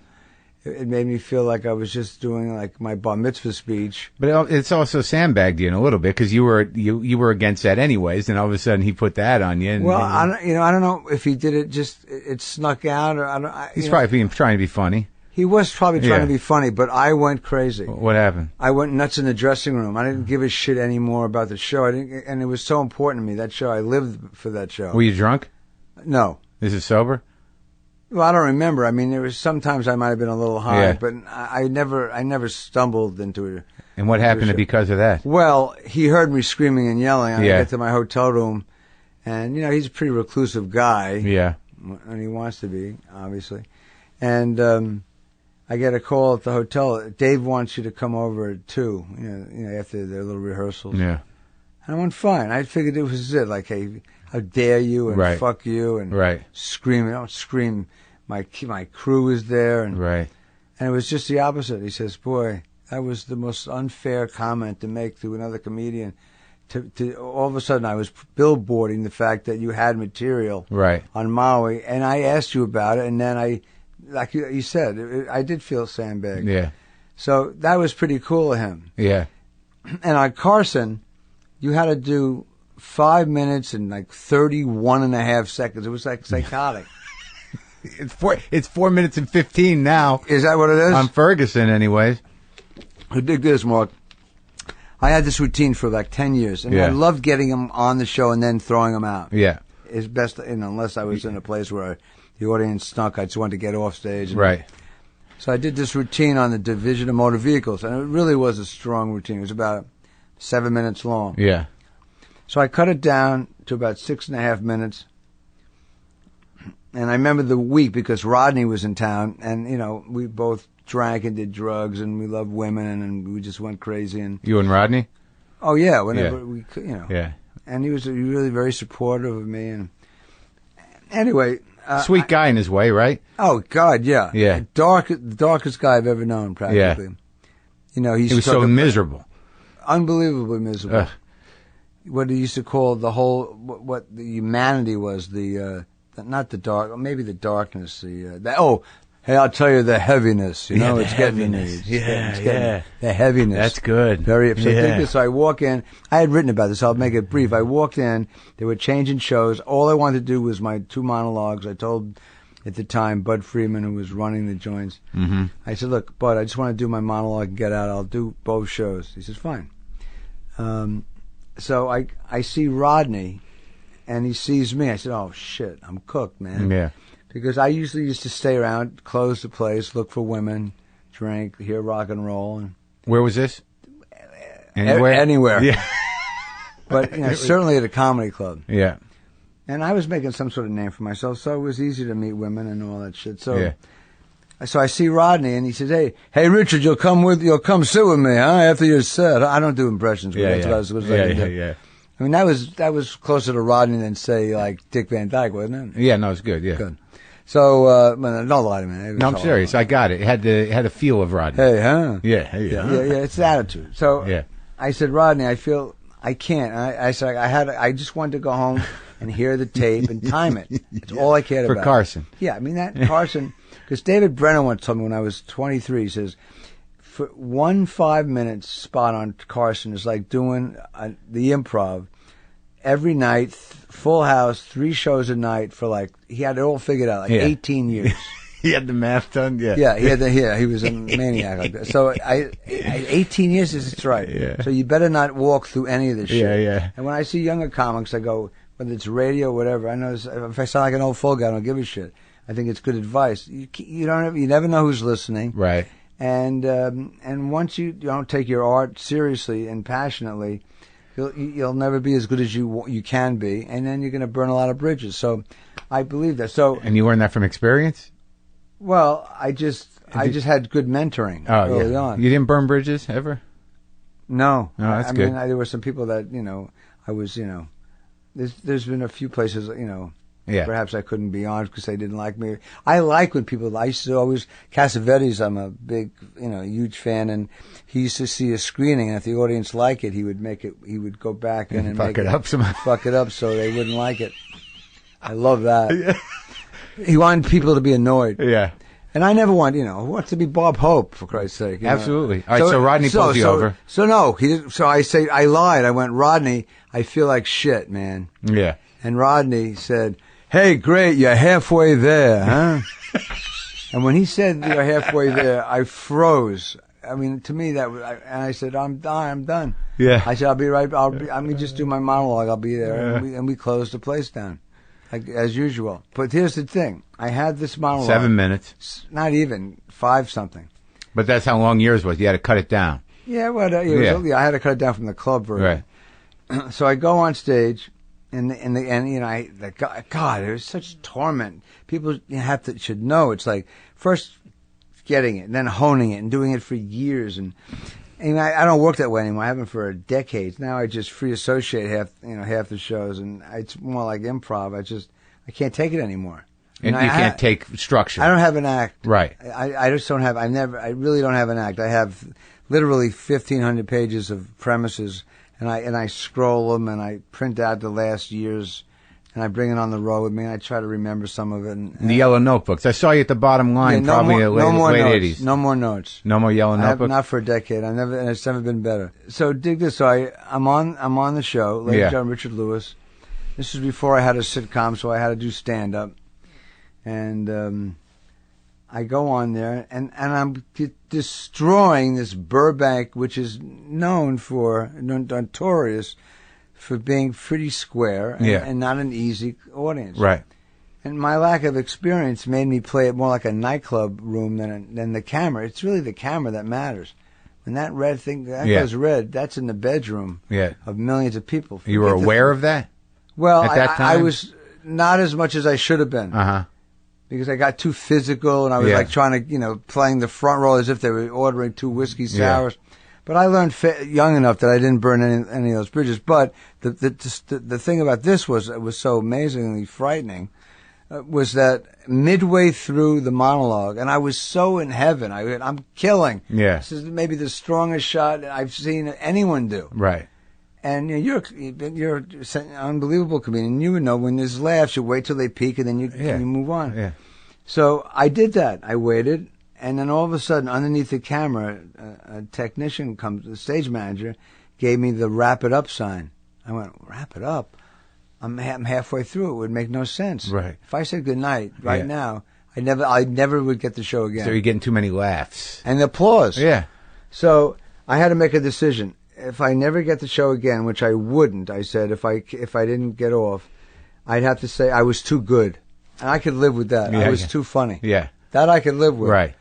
S2: It made me feel like I was just doing like my bar mitzvah speech.
S1: But it's also sandbagged you in a little bit because you were against that anyways, and all of a sudden he put that on you. And,
S2: I don't know if he did it it snuck out or I don't.
S1: He's probably trying to be funny.
S2: He was probably trying to be funny, but I went crazy.
S1: What happened?
S2: I went nuts in the dressing room. I didn't give a shit anymore about the show. And it was so important to me, that show. I lived for that show.
S1: Were you drunk?
S2: No.
S1: Is it sober?
S2: Well, I don't remember. I mean, there was sometimes I might have been a little high, but I never stumbled into it.
S1: And what happened because of that?
S2: Well, he heard me screaming and yelling. I get to my hotel room, And, he's a pretty reclusive guy.
S1: Yeah.
S2: And he wants to be, obviously. And I get a call at the hotel. Dave wants you to come over at 2, after their little rehearsals.
S1: Yeah.
S2: And I went, fine. I figured it was it. Like, hey, how dare you and fuck you and scream. Don't scream. My crew is there. And it was just the opposite. He says, boy, that was the most unfair comment to make to another comedian. To all of a sudden, I was billboarding the fact that you had material on Maui, and I asked you about it, and then like you said, I did feel sandbagged.
S1: Yeah.
S2: So that was pretty cool of him.
S1: Yeah.
S2: And on Carson, you had to do 5 minutes and like 31.5 seconds. It was like psychotic.
S1: It's 4 minutes and 15 now.
S2: Is that what it is?
S1: On Ferguson, anyways.
S2: I dig this, Mark. I had this routine for like 10 years, and I loved getting them on the show and then throwing them out.
S1: Yeah.
S2: It's best, unless I was in a place where the audience stunk, I just wanted to get off stage. So I did this routine on the division of motor vehicles, and it really was a strong routine. It was about 7 minutes long.
S1: Yeah.
S2: So I cut it down to about 6.5 minutes. And I remember the week because Rodney was in town, and, we both drank and did drugs, and we loved women, and we just went crazy. And
S1: you and Rodney?
S2: Oh, yeah, whenever we could,
S1: Yeah.
S2: And he was really very supportive of me. And anyway.
S1: Sweet guy in his way, right?
S2: Oh, God, yeah.
S1: Yeah.
S2: The darkest guy I've ever known, practically.
S1: Yeah. He was so miserable.
S2: Unbelievably miserable. Ugh. What he used to call the whole, what the humanity was, not the dark, maybe the darkness, hey, I'll tell you the heaviness, it's getting to me. The heaviness.
S1: That's good.
S2: Very upset. Yeah. So I walk in, I had written about this, I'll make it brief. I walked in, they were changing shows. All I wanted to do was my 2 monologues. I told, at the time, Bud Freeman, who was running the joints, I said, look, Bud, I just want to do my monologue and get out. I'll do both shows. He says, fine. So I see Rodney, and he sees me. I said, oh, shit, I'm cooked, man.
S1: Yeah.
S2: Because I usually used to stay around, close the place, look for women, drink, hear rock and roll. And
S1: where was this? Anywhere?
S2: Anywhere.
S1: Yeah.
S2: But certainly at a comedy club.
S1: Yeah.
S2: And I was making some sort of name for myself, so it was easy to meet women and all that shit. So I see Rodney, and he says, hey, Richard, you'll come sit with me, huh? After your set. I don't do impressions.
S1: Yeah.
S2: I mean, that was closer to Rodney than, say, like Dick Van Dyke, wasn't it?
S1: Yeah, no, it's good. Yeah.
S2: Good. So, don't lie to me.
S1: No, I'm serious. I got it. It had the feel of Rodney.
S2: Hey, huh?
S1: Yeah.
S2: Yeah. It's the attitude. So, I said, Rodney, I feel I can't. I said I just wanted to go home and hear the tape and time it. That's all I cared about.
S1: For Carson.
S2: Yeah, I mean that Carson. Because David Brenner once told me when I was 23, he says, for 1 5-minute spot on Carson is like doing the Improv every night, full house, 3 shows a night for he had it all figured out, 18 years.
S1: He had the math done, yeah.
S2: Yeah, he was a maniac like that. So 18 years is right.
S1: Yeah.
S2: So you better not walk through any of this shit.
S1: Yeah.
S2: And when I see younger comics, I go, whether it's radio or whatever, I know if I sound like an old folk guy, I don't give a shit. I think it's good advice. You never know who's listening.
S1: Right.
S2: And once you don't take your art seriously and passionately, you'll never be as good as you can be, and then you're going to burn a lot of bridges. So I believe that. So
S1: and you learned that from experience?
S2: Well, I just had good mentoring early on.
S1: You didn't burn bridges ever?
S2: No.
S1: Oh, that's good.
S2: I mean, there were some people that I was there's been a few places perhaps I couldn't be on because they didn't like me. I like when people. I used to always Cassavetes. I'm a big huge fan, and he used to see a screening, and if the audience liked it, he would make it. He would go back in and
S1: fuck it up
S2: so they wouldn't like it. I love that. Yeah. He wanted people to be annoyed.
S1: Yeah.
S2: And I never want, who wants to be Bob Hope, for Christ's sake?
S1: Absolutely. All right, so Rodney pulls you over.
S2: So no, so I say, I lied. I went, Rodney, I feel like shit, man.
S1: Yeah.
S2: And Rodney said, hey, great, you're halfway there, huh? And when he said you're halfway there, I froze. I mean, to me, and I said, I'm done.
S1: Yeah.
S2: I said, I'll be right, I'm going to just do my monologue, I'll be there. Yeah. And we closed the place down. As usual. But here's the thing. I had this monologue.
S1: 7 minutes.
S2: Not even. 5 something.
S1: But that's how long yours was. You had to cut it down.
S2: Yeah, well, I had to cut it down from the club version.
S1: Right.
S2: So I go on stage, And you know, God, it was such torment. People should know. It's like first getting it, and then honing it, and doing it for years. And I don't work that way anymore. I haven't for decades. Now I just free associate half the shows, and it's more like improv. I can't take it anymore.
S1: And you can't take structure.
S2: I don't have an act.
S1: Right.
S2: I just don't have. I really don't have an act. I have literally 1,500 pages of premises. And I scroll them, and I print out the last year's, and I bring it on the road with me, and I try to remember some of it. And
S1: the yellow notebooks. I saw you at the bottom line, probably late 80s.
S2: No more notes.
S1: No more yellow notebooks?
S2: Not for a decade. And it's never been better. So dig this. So I'm on the show, ladies and gentlemen, Richard Lewis. This was before I had a sitcom, so I had to do stand-up. And I go on there, and I'm destroying this Burbank, which is notorious for being pretty square and not an easy audience.
S1: Right.
S2: And my lack of experience made me play it more like a nightclub room than the camera. It's really the camera that matters. When that red thing goes red, that's in the bedroom of millions of people.
S1: You were aware of that?
S2: Well,
S1: at that time?
S2: I was not as much as I should have been.
S1: Uh-huh.
S2: Because I got too physical, and I was like trying to, playing the front row as if they were ordering 2 whiskey sours. Yeah. But I learned young enough that I didn't burn any of those bridges. But the thing about this was so amazingly frightening, was that midway through the monologue, and I was so in heaven, I'm killing.
S1: Yeah.
S2: This is maybe the strongest shot I've seen anyone do.
S1: Right.
S2: And you're an unbelievable comedian. You would know when there's laughs, you wait till they peak, and then you move on.
S1: Yeah.
S2: So I did that. I waited, and then all of a sudden, underneath the camera, a technician comes, the stage manager, gave me the wrap it up sign. I went, wrap it up? I'm halfway through. It would make no sense.
S1: Right.
S2: If I said good night now, I never would get the show again.
S1: So you're getting too many laughs.
S2: And applause.
S1: Yeah.
S2: So I had to make a decision. If I never get the show again, which I wouldn't, I said, if I didn't get off, I'd have to say I was too good. And I could live with that. I was too funny.
S1: Yeah.
S2: That I could live with.
S1: Right.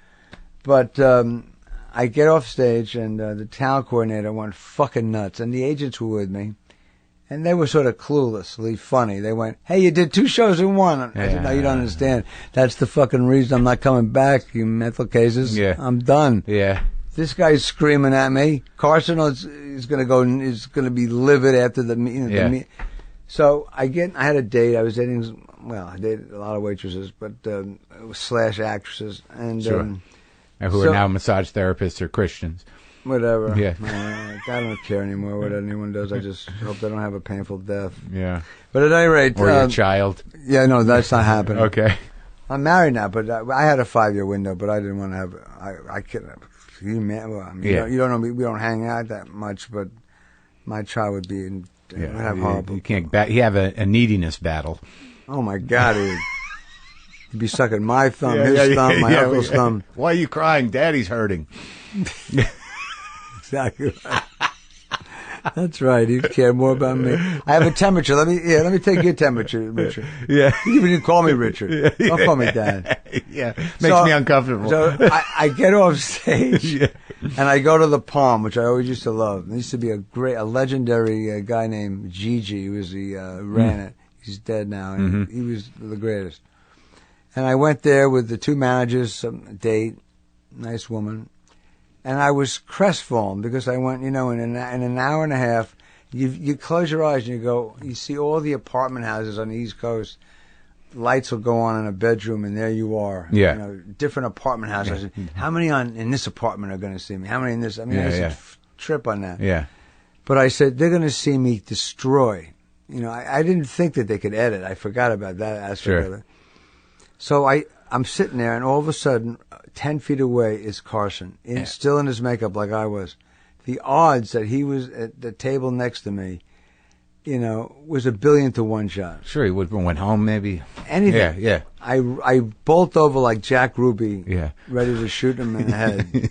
S2: But I get off stage, and the talent coordinator went fucking nuts. And the agents were with me. And they were sort of cluelessly funny. They went, hey, you did 2 shows in one. I said, no, you don't understand. That's the fucking reason I'm not coming back, you mental cases. Yeah. I'm done.
S1: Yeah.
S2: This guy's screaming at me. Carson is going to be livid after the meeting. So I had a date. I was dating, I dated a lot of waitresses, but slash actresses. And
S1: who are now massage therapists or Christians.
S2: Whatever.
S1: Yeah.
S2: I don't care anymore what anyone does. I just hope they don't have a painful death.
S1: Yeah.
S2: But at any rate.
S1: Or your child.
S2: Yeah, no, that's not happening.
S1: Okay.
S2: I'm married now, but I had a 5-year window, but I didn't want to have, I couldn't. You don't know me. We don't hang out that much, but my child would be would have horrible.
S1: You can't. You have a neediness battle.
S2: Oh my God, he'd be sucking my thumb, his thumb, my uncle's thumb.
S1: Why are you crying? Daddy's hurting.
S2: Exactly right. That's right. He'd care more about me. I have a temperature. Let me take your temperature, Richard.
S1: Yeah.
S2: You even call me Richard. Don't call me Dad.
S1: Yeah. Makes me uncomfortable.
S2: So I get off stage and I go to the Palm, which I always used to love. There used to be a legendary guy named Gigi who ran it. He's dead now, and he was the greatest. And I went there with the 2 managers, a date, nice woman. And I was crestfallen because I went, in an hour and a half, you close your eyes and you see all the apartment houses on the East Coast. Lights will go on in a bedroom, and there you are.
S1: Yeah.
S2: Different apartment houses. Yeah. How many in this apartment are going to see me? How many in this? I mean, I was a trip on that.
S1: Yeah.
S2: But I said, they're going to see me destroy. I didn't think that they could edit. I forgot about that aspect of it. So I'm sitting there, and all of a sudden, 10 feet away is Carson, still in his makeup like I was. The odds that he was at the table next to me, was 1,000,000,000 to 1 shot.
S1: Sure, he went home maybe.
S2: Anything.
S1: Yeah.
S2: I bolt over like Jack Ruby,
S1: Yeah.
S2: ready to shoot him in the head.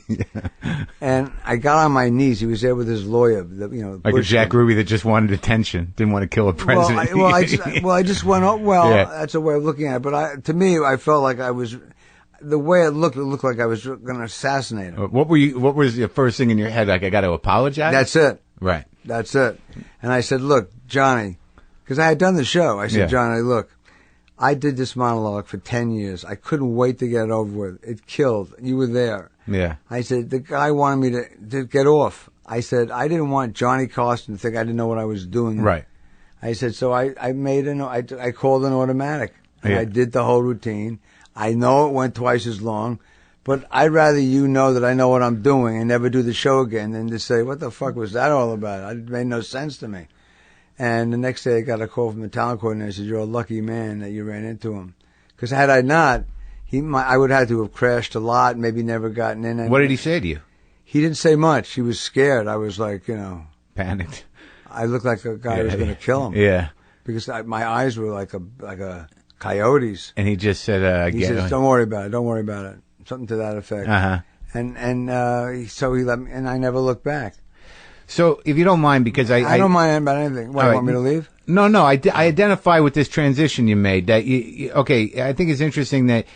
S2: And I got on my knees. He was there with his lawyer,
S1: like a Jack Ruby that just wanted attention, didn't want to kill a president.
S2: I just went, that's a way of looking at it. But to me, I felt like the way it looked like I was going to assassinate him.
S1: What was the first thing in your head? Like, I got to apologize?
S2: That's it.
S1: Right.
S2: That's it. And I said, look, Johnny, Because I had done the show. I said,
S1: Yeah.
S2: John, look, I did this monologue for 10 years. I couldn't wait to get it over with. It killed. You were there.
S1: Yeah.
S2: I said, the guy wanted me to get off. I said, I didn't want Johnny Carson to think I didn't know what I was doing.
S1: Right.
S2: I said, so I called an automatic. And
S1: Yeah.
S2: I did the whole routine. I know it went twice as long, but I'd rather you know that I know what I'm doing and never do the show again than to say, what the fuck was that all about? It made no sense to me. And the next day I got a call from the talent coordinator and said, you're a lucky man that you ran into him. Because had I not, I would have to have crashed a lot, maybe never gotten in.
S1: What did he say to you?
S2: He didn't say much. He was scared. I was like,
S1: Panicked.
S2: I looked like a guy who was going to kill him.
S1: Yeah.
S2: Because my eyes were like a coyote's.
S1: And he just said,
S2: He says, don't worry about it. Don't worry about it. Something to that effect.
S1: Uh-huh.
S2: So he let me, and I never looked back.
S1: So, if you don't mind, because
S2: I don't mind about anything. What,
S1: All
S2: you
S1: right.
S2: want me to leave?
S1: No, I identify with this transition you made. That okay, I think it's interesting that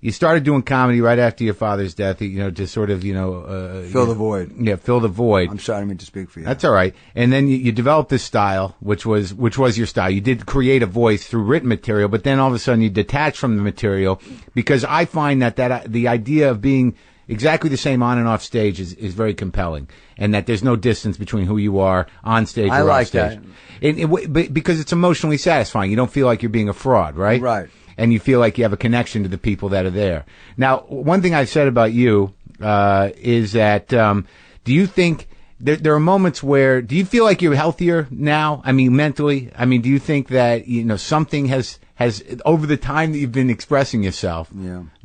S1: you started doing comedy right after your father's death. To sort of
S2: Fill the void.
S1: Yeah, fill the void.
S2: I'm sorry, I didn't mean to speak for you.
S1: That's all right. And then you developed this style, which was your style. You did create a voice through written material, but then all of a sudden you detach from the material, because I find that the idea of being exactly the same on and off stage is very compelling, and that there's no distance between who you are on stage or off stage. Because it's emotionally satisfying. You don't feel like you're being a fraud, right?
S2: Right.
S1: And you feel like you have a connection to the people that are there. Now, one thing I've said about you is that do you think there are moments where, do you feel like you're healthier now? I mean, mentally? I mean, do you think that, something has over the time that you've been expressing yourself,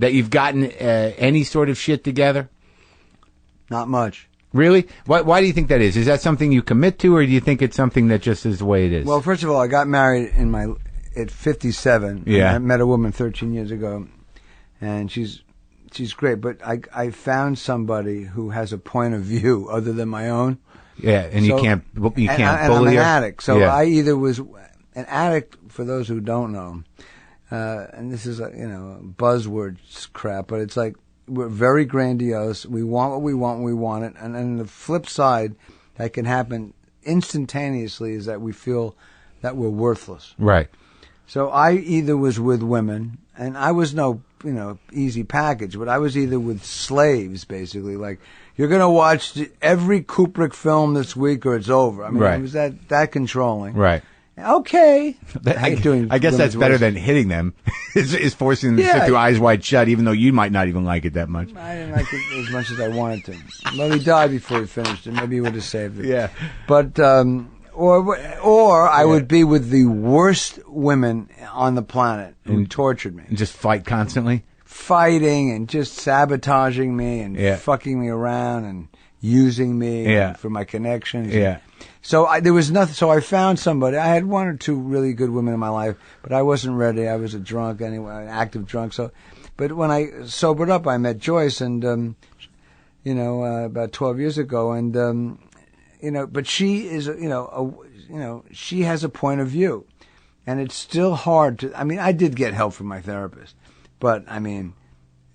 S1: that you've gotten any sort of shit together?
S2: Not much.
S1: Really? Why do you think that is? Is that something you commit to, or do you think it's something that just is the way it is?
S2: Well, first of all, I got married at 57.
S1: Yeah.
S2: I met a woman 13 years ago, and she's great. But I found somebody who has a point of view other than my own.
S1: Yeah, and you can't bully
S2: and I'm
S1: her.
S2: an addict, so
S1: Yeah.
S2: I either was an addict. For those who don't know, and this is buzzword crap, but it's like we're very grandiose. We want what we want when we want it, and then the flip side that can happen instantaneously is that we feel that we're worthless.
S1: Right.
S2: So I either was with women, and I was no, easy package, but I was either with slaves, basically. Like, you're going to watch every Kubrick film this week or it's over. I mean,
S1: Right.
S2: it was that controlling.
S1: Right.
S2: Okay.
S1: I guess that's better than hitting them. is forcing them to sit through eyes wide shut, even though you might not even like it that much.
S2: I didn't like it as much as I wanted to. Well, he died before he finished it. Maybe he would have saved it.
S1: Yeah.
S2: But, or I would be with the worst women on the planet who tortured me.
S1: And just fight constantly?
S2: Fighting and just sabotaging me and fucking me around and using me for my connections.
S1: Yeah.
S2: So there was nothing. So I found somebody. I had one or two really good women in my life, but I wasn't ready. I was a drunk anyway, an active drunk. So, but when I sobered up, I met Joyce, and about 12 years ago, and but she is, she has a point of view, and it's still hard to. I mean, I did get help from my therapist, but I mean,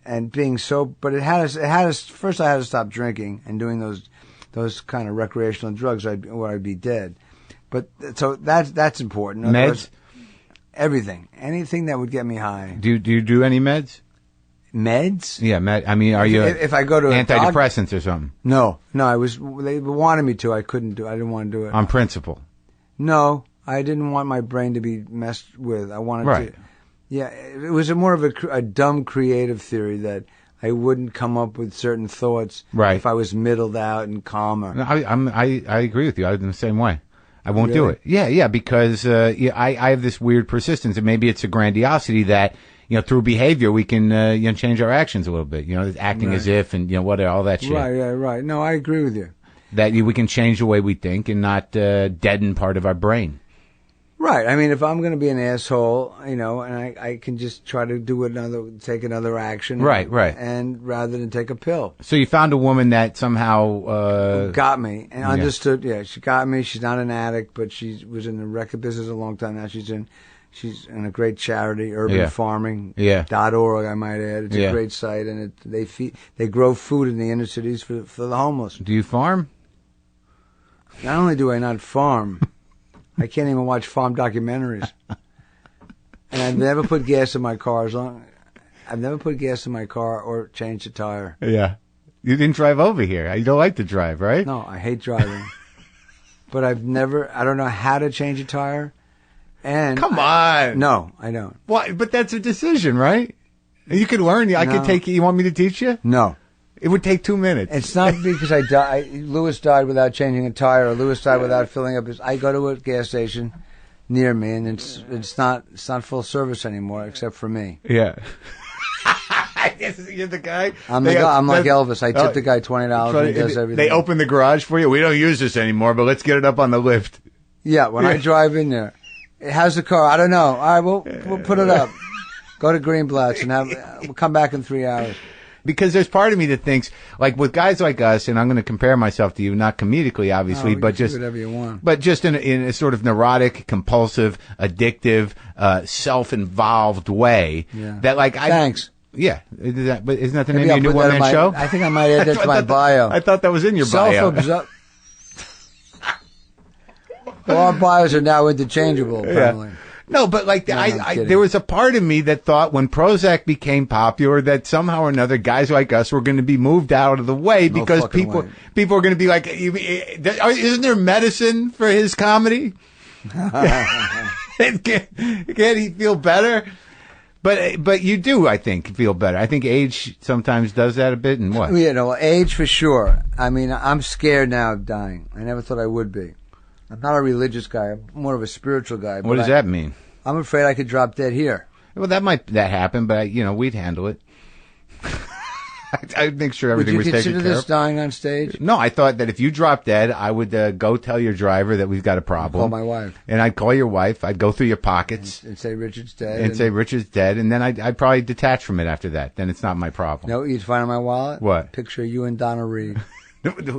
S2: and being so, but it had us. First, I had to stop drinking and doing those kind of recreational drugs, or I'd be dead. But so that's important.
S1: Meds?
S2: Words, everything, anything that would get me high.
S1: Do you do any meds?
S2: Meds?
S1: Yeah, I mean, are you
S2: if I go to
S1: antidepressants or something?
S2: No. They wanted me to. I couldn't do. I didn't want to do it
S1: on principle.
S2: No, I didn't want my brain to be messed with. I wanted to. Yeah, it was more of a dumb creative theory that I wouldn't come up with certain thoughts if I was middled out and calmer.
S1: No, I agree with you. I'm the same way. I won't do it. Yeah, because I have this weird persistence, and maybe it's a grandiosity that through behavior we can change our actions a little bit. Acting as if, and all that shit.
S2: Right. No, I agree with you.
S1: That we can change the way we think and not deaden part of our brain.
S2: Right. I mean, if I'm going to be an asshole, and I can just try to take another action.
S1: Right.
S2: And rather than take a pill.
S1: So you found a woman that somehow
S2: got me and understood. Yeah, she got me. She's not an addict, but she was in the record business a long time now. She's in a great charity, urban farming. .org, I might add. It's a great site, and they grow food in the inner cities for the homeless.
S1: Do you farm?
S2: Not only do I not farm, I can't even watch farm documentaries. And I've never put gas in my car I've never put gas in my car or changed a tire.
S1: Yeah. You didn't drive over here. You don't like to drive, right?
S2: No, I hate driving. But I don't know how to change a tire. And
S1: Come on.
S2: No, I don't.
S1: Why? But that's a decision, right? You could learn. I could take you. You want me to teach you?
S2: No.
S1: It would take 2 minutes.
S2: It's not because Lewis died without changing a tire, or Lewis died without filling up his. I go to a gas station near me, and it's not full service anymore, except for me.
S1: Yeah. You're the guy.
S2: I'm like Elvis. I tip the guy $20 and he does everything.
S1: They open the garage for you. We don't use this anymore, but let's get it up on the lift.
S2: Yeah, when I drive in there, how's the car? I don't know. All right, we'll put it up. Go to Greenblatt's and we'll come back in 3 hours.
S1: Because there's part of me that thinks, like with guys like us, and I'm going to compare myself to you, not comedically, obviously, but just
S2: whatever you want.
S1: But just in a sort of neurotic, compulsive, addictive, self-involved way.
S2: Yeah.
S1: That like
S2: Thanks.
S1: Yeah, but isn't that the name of your new one-man show?
S2: I think I might add that to my bio.
S1: I thought that was in your bio.
S2: Well, our bios are now interchangeable, apparently.
S1: Yeah. No, but like there was a part of me that thought when Prozac became popular that somehow or another guys like us were going to be moved out of the way because people are going to be like, isn't there medicine for his comedy? Can't he feel better? But you do, I think, feel better. I think age sometimes does that a bit. And what?
S2: Yeah, no, age for sure. I mean, I'm scared now of dying. I never thought I would be. I'm not a religious guy. I'm more of a spiritual guy.
S1: What does that mean?
S2: I'm afraid I could drop dead here.
S1: Well, that happen, but we'd handle it. I'd make sure everything was taken care of.
S2: Would you consider this dying on stage?
S1: No, I thought that if you dropped dead, I would go tell your driver that we've got a problem.
S2: Call my wife.
S1: And I'd call your wife. I'd go through your pockets.
S2: And say Richard's dead.
S1: And then I'd probably detach from it after that. Then it's not my problem.
S2: No, you'd find in my wallet?
S1: What?
S2: Picture of you and Donna Reed.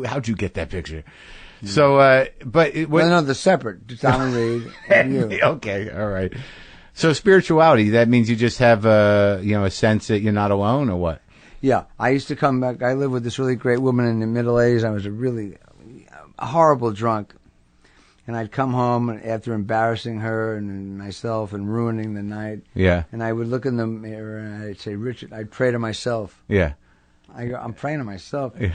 S1: How'd you get that picture? So,
S2: No, the separate. Donna Reed and you.
S1: Okay, all right. So spirituality, that means you just have a sense that you're not alone, or what?
S2: Yeah, I used to come back. I lived with this really great woman in the middle ages. I was a horrible drunk. And I'd come home after embarrassing her and myself and ruining the night.
S1: Yeah.
S2: And I would look in the mirror and I'd say, Richard, I'd pray to myself.
S1: Yeah.
S2: I'm praying to myself. Yeah.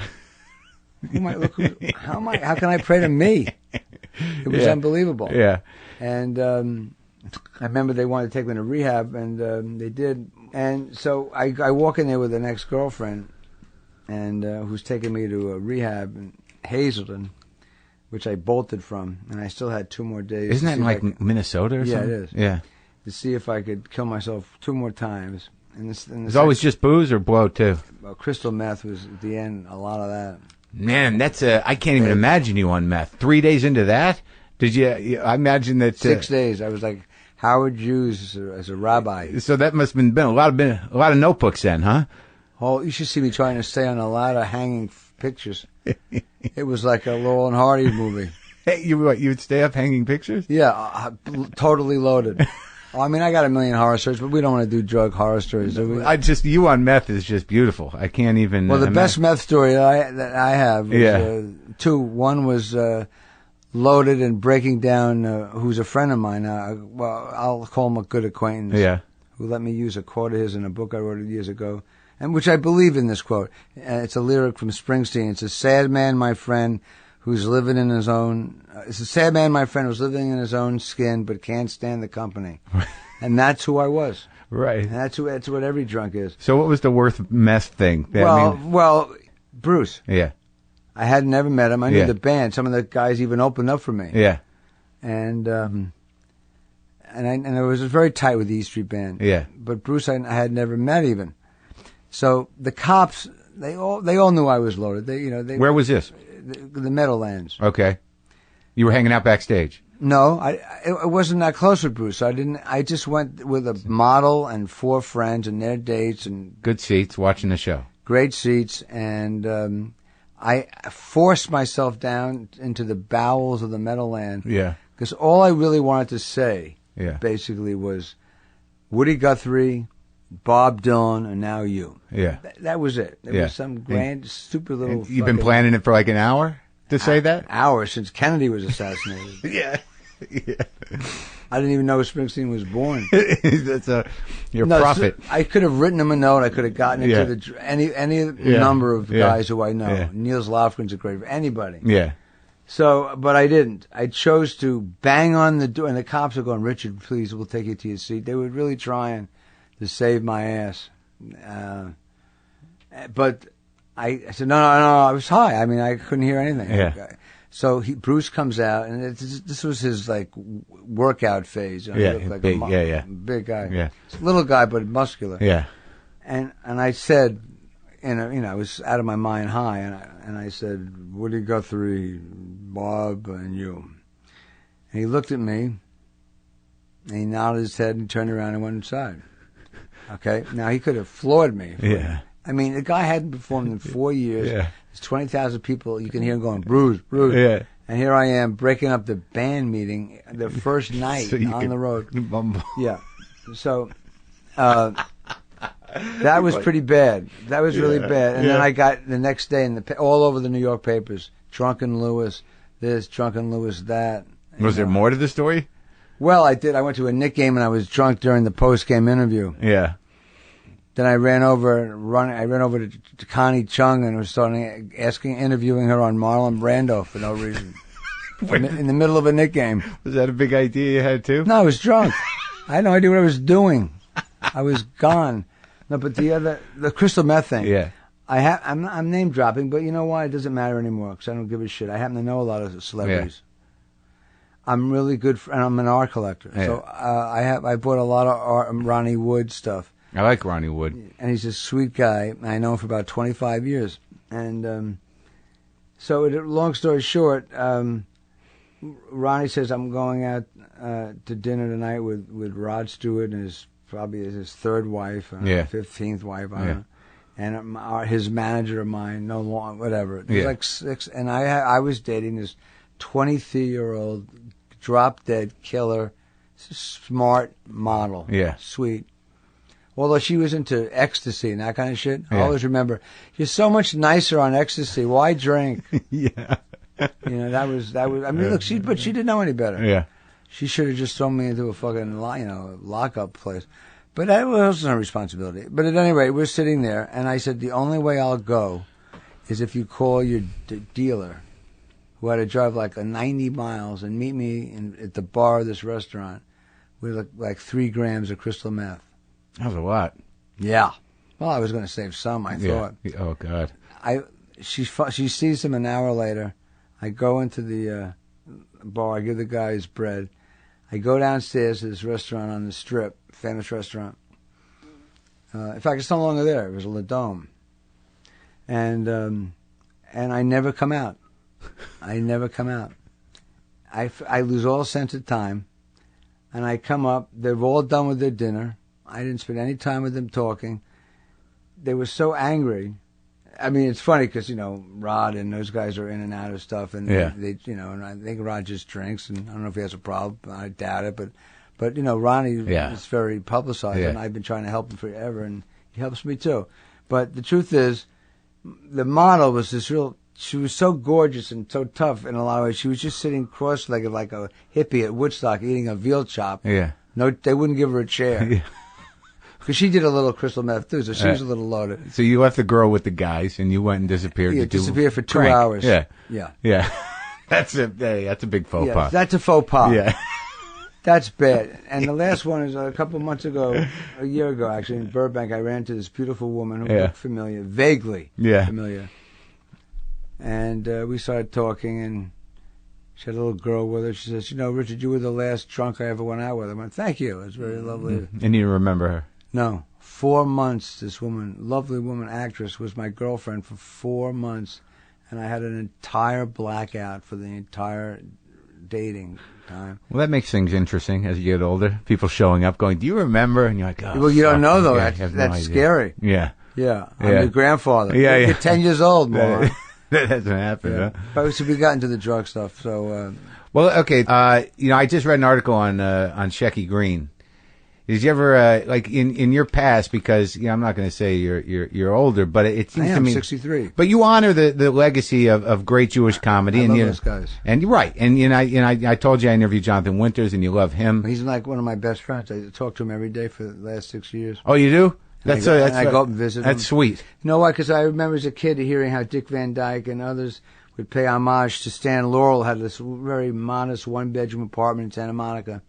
S2: How can I pray to me? It was unbelievable.
S1: Yeah.
S2: And I remember they wanted to take me to rehab, and they did. And so I walk in there with an ex-girlfriend, and who's taking me to a rehab in Hazleton, which I bolted from, and I still had 2 more days.
S1: Isn't that in like Minnesota or something?
S2: Yeah, it is.
S1: Yeah.
S2: To see if I could kill myself 2 more times. And
S1: it's always just booze or blow too?
S2: Well, crystal meth was at the end, a lot of that.
S1: Man, that's I can't even imagine you on meth. 3 days into that? Did you? I imagine that
S2: 6 days. I was like Howard Hughes as a rabbi.
S1: So that must have been a lot of notebooks then, huh?
S2: Oh, you should see me trying to stay on a lot of hanging pictures. It was like a Laurel and Hardy movie.
S1: Hey, you would stay up hanging pictures?
S2: Yeah, totally loaded. I mean, I got a million horror stories, but we don't want to do drug horror stories, do we?
S1: You on meth is just beautiful. I can't even.
S2: Well, the best meth story that I have was 2. One was loaded and breaking down. Who's a friend of mine? I'll call him a good acquaintance.
S1: Yeah.
S2: Who let me use a quote of his in a book I wrote years ago, and which I believe in this quote. It's a lyric from Springsteen. It's a sad man, my friend, who's living in his own. It's a sad man, my friend, who's living in his own skin, but can't stand the company. And that's who I was.
S1: Right.
S2: And that's what every drunk is.
S1: So what was the worst meth thing?
S2: Well, Bruce.
S1: Yeah.
S2: I had never met him. I knew the band. Some of the guys even opened up for me.
S1: Yeah.
S2: And I was very tight with the E Street Band.
S1: Yeah.
S2: But Bruce, I had never met even. So the cops, they all knew I was loaded.
S1: Where was this?
S2: The Meadowlands.
S1: Okay. You were hanging out backstage.
S2: No, it wasn't that close with Bruce. I just went with a model and 4 friends and their dates and
S1: good seats, watching the show.
S2: Great seats, and I forced myself down into the bowels of the Meadowland.
S1: Yeah.
S2: Because all I really wanted to say, basically, was Woody Guthrie, Bob Dylan, and now you.
S1: Yeah.
S2: That was it. It was some grand, stupid little.
S1: You've been planning it for like an hour to say that?
S2: Hour since Kennedy was assassinated.
S1: Yeah. Yeah.
S2: I didn't even know Springsteen was born.
S1: That's your prophet.
S2: So I could have written him a note. I could have gotten into any number of guys who I know.
S1: Yeah.
S2: Niels Lofgren's a great, anybody.
S1: Yeah.
S2: So, but I didn't. I chose to bang on the door, and the cops are going, Richard, please, we'll take you to your seat. They were really trying to save my ass. But I said, no, I was high. I mean, I couldn't hear anything.
S1: Yeah.
S2: So Bruce comes out, and this was his, like, workout phase. You know,
S1: Yeah,
S2: he looked like
S1: big,
S2: big guy.
S1: Yeah.
S2: Little guy, but muscular.
S1: Yeah.
S2: And I said, I was out of my mind high, and I said, Woody Guthrie, Bob, and you. And he looked at me, and he nodded his head and turned around and went inside. Okay? Now, he could have floored me.
S1: Yeah.
S2: I mean, the guy hadn't performed in 4 years.
S1: Yeah.
S2: There's 20,000 people. You can hear him going, Bruce.
S1: Yeah.
S2: And here I am breaking up the band meeting the first night on the road. Yeah. So that was pretty bad. That was really bad. And then I got the next day all over the New York papers, Drunken Lewis this, Drunken Lewis that.
S1: Was there more to the story?
S2: Well, I did. I went to a Knick game and I was drunk during the post-game interview.
S1: Yeah.
S2: Then I ran over to Connie Chung and was interviewing her on Marlon Brando for no reason. In the middle of a Knick game.
S1: Was that a big idea you had too?
S2: No, I was drunk. I had no idea what I was doing. I was gone. No, but the crystal meth thing.
S1: Yeah.
S2: I'm name dropping, but you know why? It doesn't matter anymore because I don't give a shit. I happen to know a lot of celebrities. Yeah. I'm really good, and I'm an art collector. Yeah. So I bought a lot of art, Ronnie Wood stuff.
S1: I like Ronnie Wood.
S2: And he's a sweet guy. I know him for about 25 years. And so, long story short, Ronnie says, I'm going out to dinner tonight with Rod Stewart and his third wife, 15th wife, I don't know. And his manager of mine, no long, whatever. It was like 6, and I was dating this 23-year-old drop-dead killer, smart model. Yeah. Sweet. Although she was into ecstasy and that kind of shit. I always remember, you're so much nicer on ecstasy. Why drink?
S1: Yeah.
S2: That was. I mean, look, she didn't know any better.
S1: Yeah.
S2: She should have just thrown me into a fucking, lockup place. But that wasn't her responsibility. But at any rate, we're sitting there, and I said, the only way I'll go is if you call your dealer, who had to drive like 90 miles and meet me at the bar of this restaurant with like 3 grams of crystal meth.
S1: That was a lot.
S2: Yeah. Well, I was going to save some, I thought.
S1: Oh, God.
S2: She sees him an hour later. I go into the bar. I give the guy his bread. I go downstairs to this restaurant on the Strip, famous restaurant. In fact, it's no longer there. It was Le Dome. And I never come out. I never come out. I lose all sense of time. And I come up. They've all done with their dinner. I didn't spend any time with them talking. They were so angry. I mean, it's funny because, Rod and those guys are in and out of stuff. And they and I think Rod just drinks. And I don't know if he has a problem. I doubt it. But Ronnie is very publicized. And I've been trying to help him forever. And he helps me too. But the truth is, the model was she was so gorgeous and so tough in a lot of ways. She was just sitting cross-legged like a hippie at Woodstock eating a veal chop. Yeah. No, they wouldn't give her a chair. Yeah. Because she did a little crystal meth too, so she was a little loaded. So
S1: you left the girl with the guys, and you went and disappeared.
S2: Yeah, disappeared for 2 hours.
S1: Yeah,
S2: yeah.
S1: That's a big faux pas.
S2: That's a faux pas.
S1: Yeah,
S2: that's bad. And the last one is a couple months ago, a year ago actually, in Burbank. I ran into this beautiful woman who looked familiar, vaguely familiar. And we started talking, and she had a little girl with her. She says, Richard, you were the last drunk I ever went out with. I went, thank you. It was very lovely.
S1: And you remember her?
S2: No. 4 months, this woman, lovely woman, actress, was my girlfriend for 4 months. And I had an entire blackout for the entire dating time.
S1: Well, that makes things interesting as you get older. People showing up going, do you remember? And you're like, oh,
S2: well, you don't know, though. That's scary.
S1: Yeah.
S2: Yeah. I'm your grandfather.
S1: Yeah,
S2: You're 10 years old, Maron.
S1: That hasn't happened, huh?
S2: But so we got into the drug stuff, so...
S1: Well, okay. I just read an article on Shecky Green. Did you ever like in your past? Because I'm not going to say you're older, but it seems to me
S2: 63.
S1: But you honor the legacy of great Jewish comedy.
S2: I love those guys.
S1: And you're right. And I told you I interviewed Jonathan Winters, and you love him.
S2: He's like one of my best friends. I talk to him every day for the last 6 years.
S1: Oh, you do?
S2: I go up and visit him.
S1: That's sweet.
S2: You know why? Because I remember as a kid hearing how Dick Van Dyke and others would pay homage to Stan Laurel, had this very modest one-bedroom apartment in Santa Monica.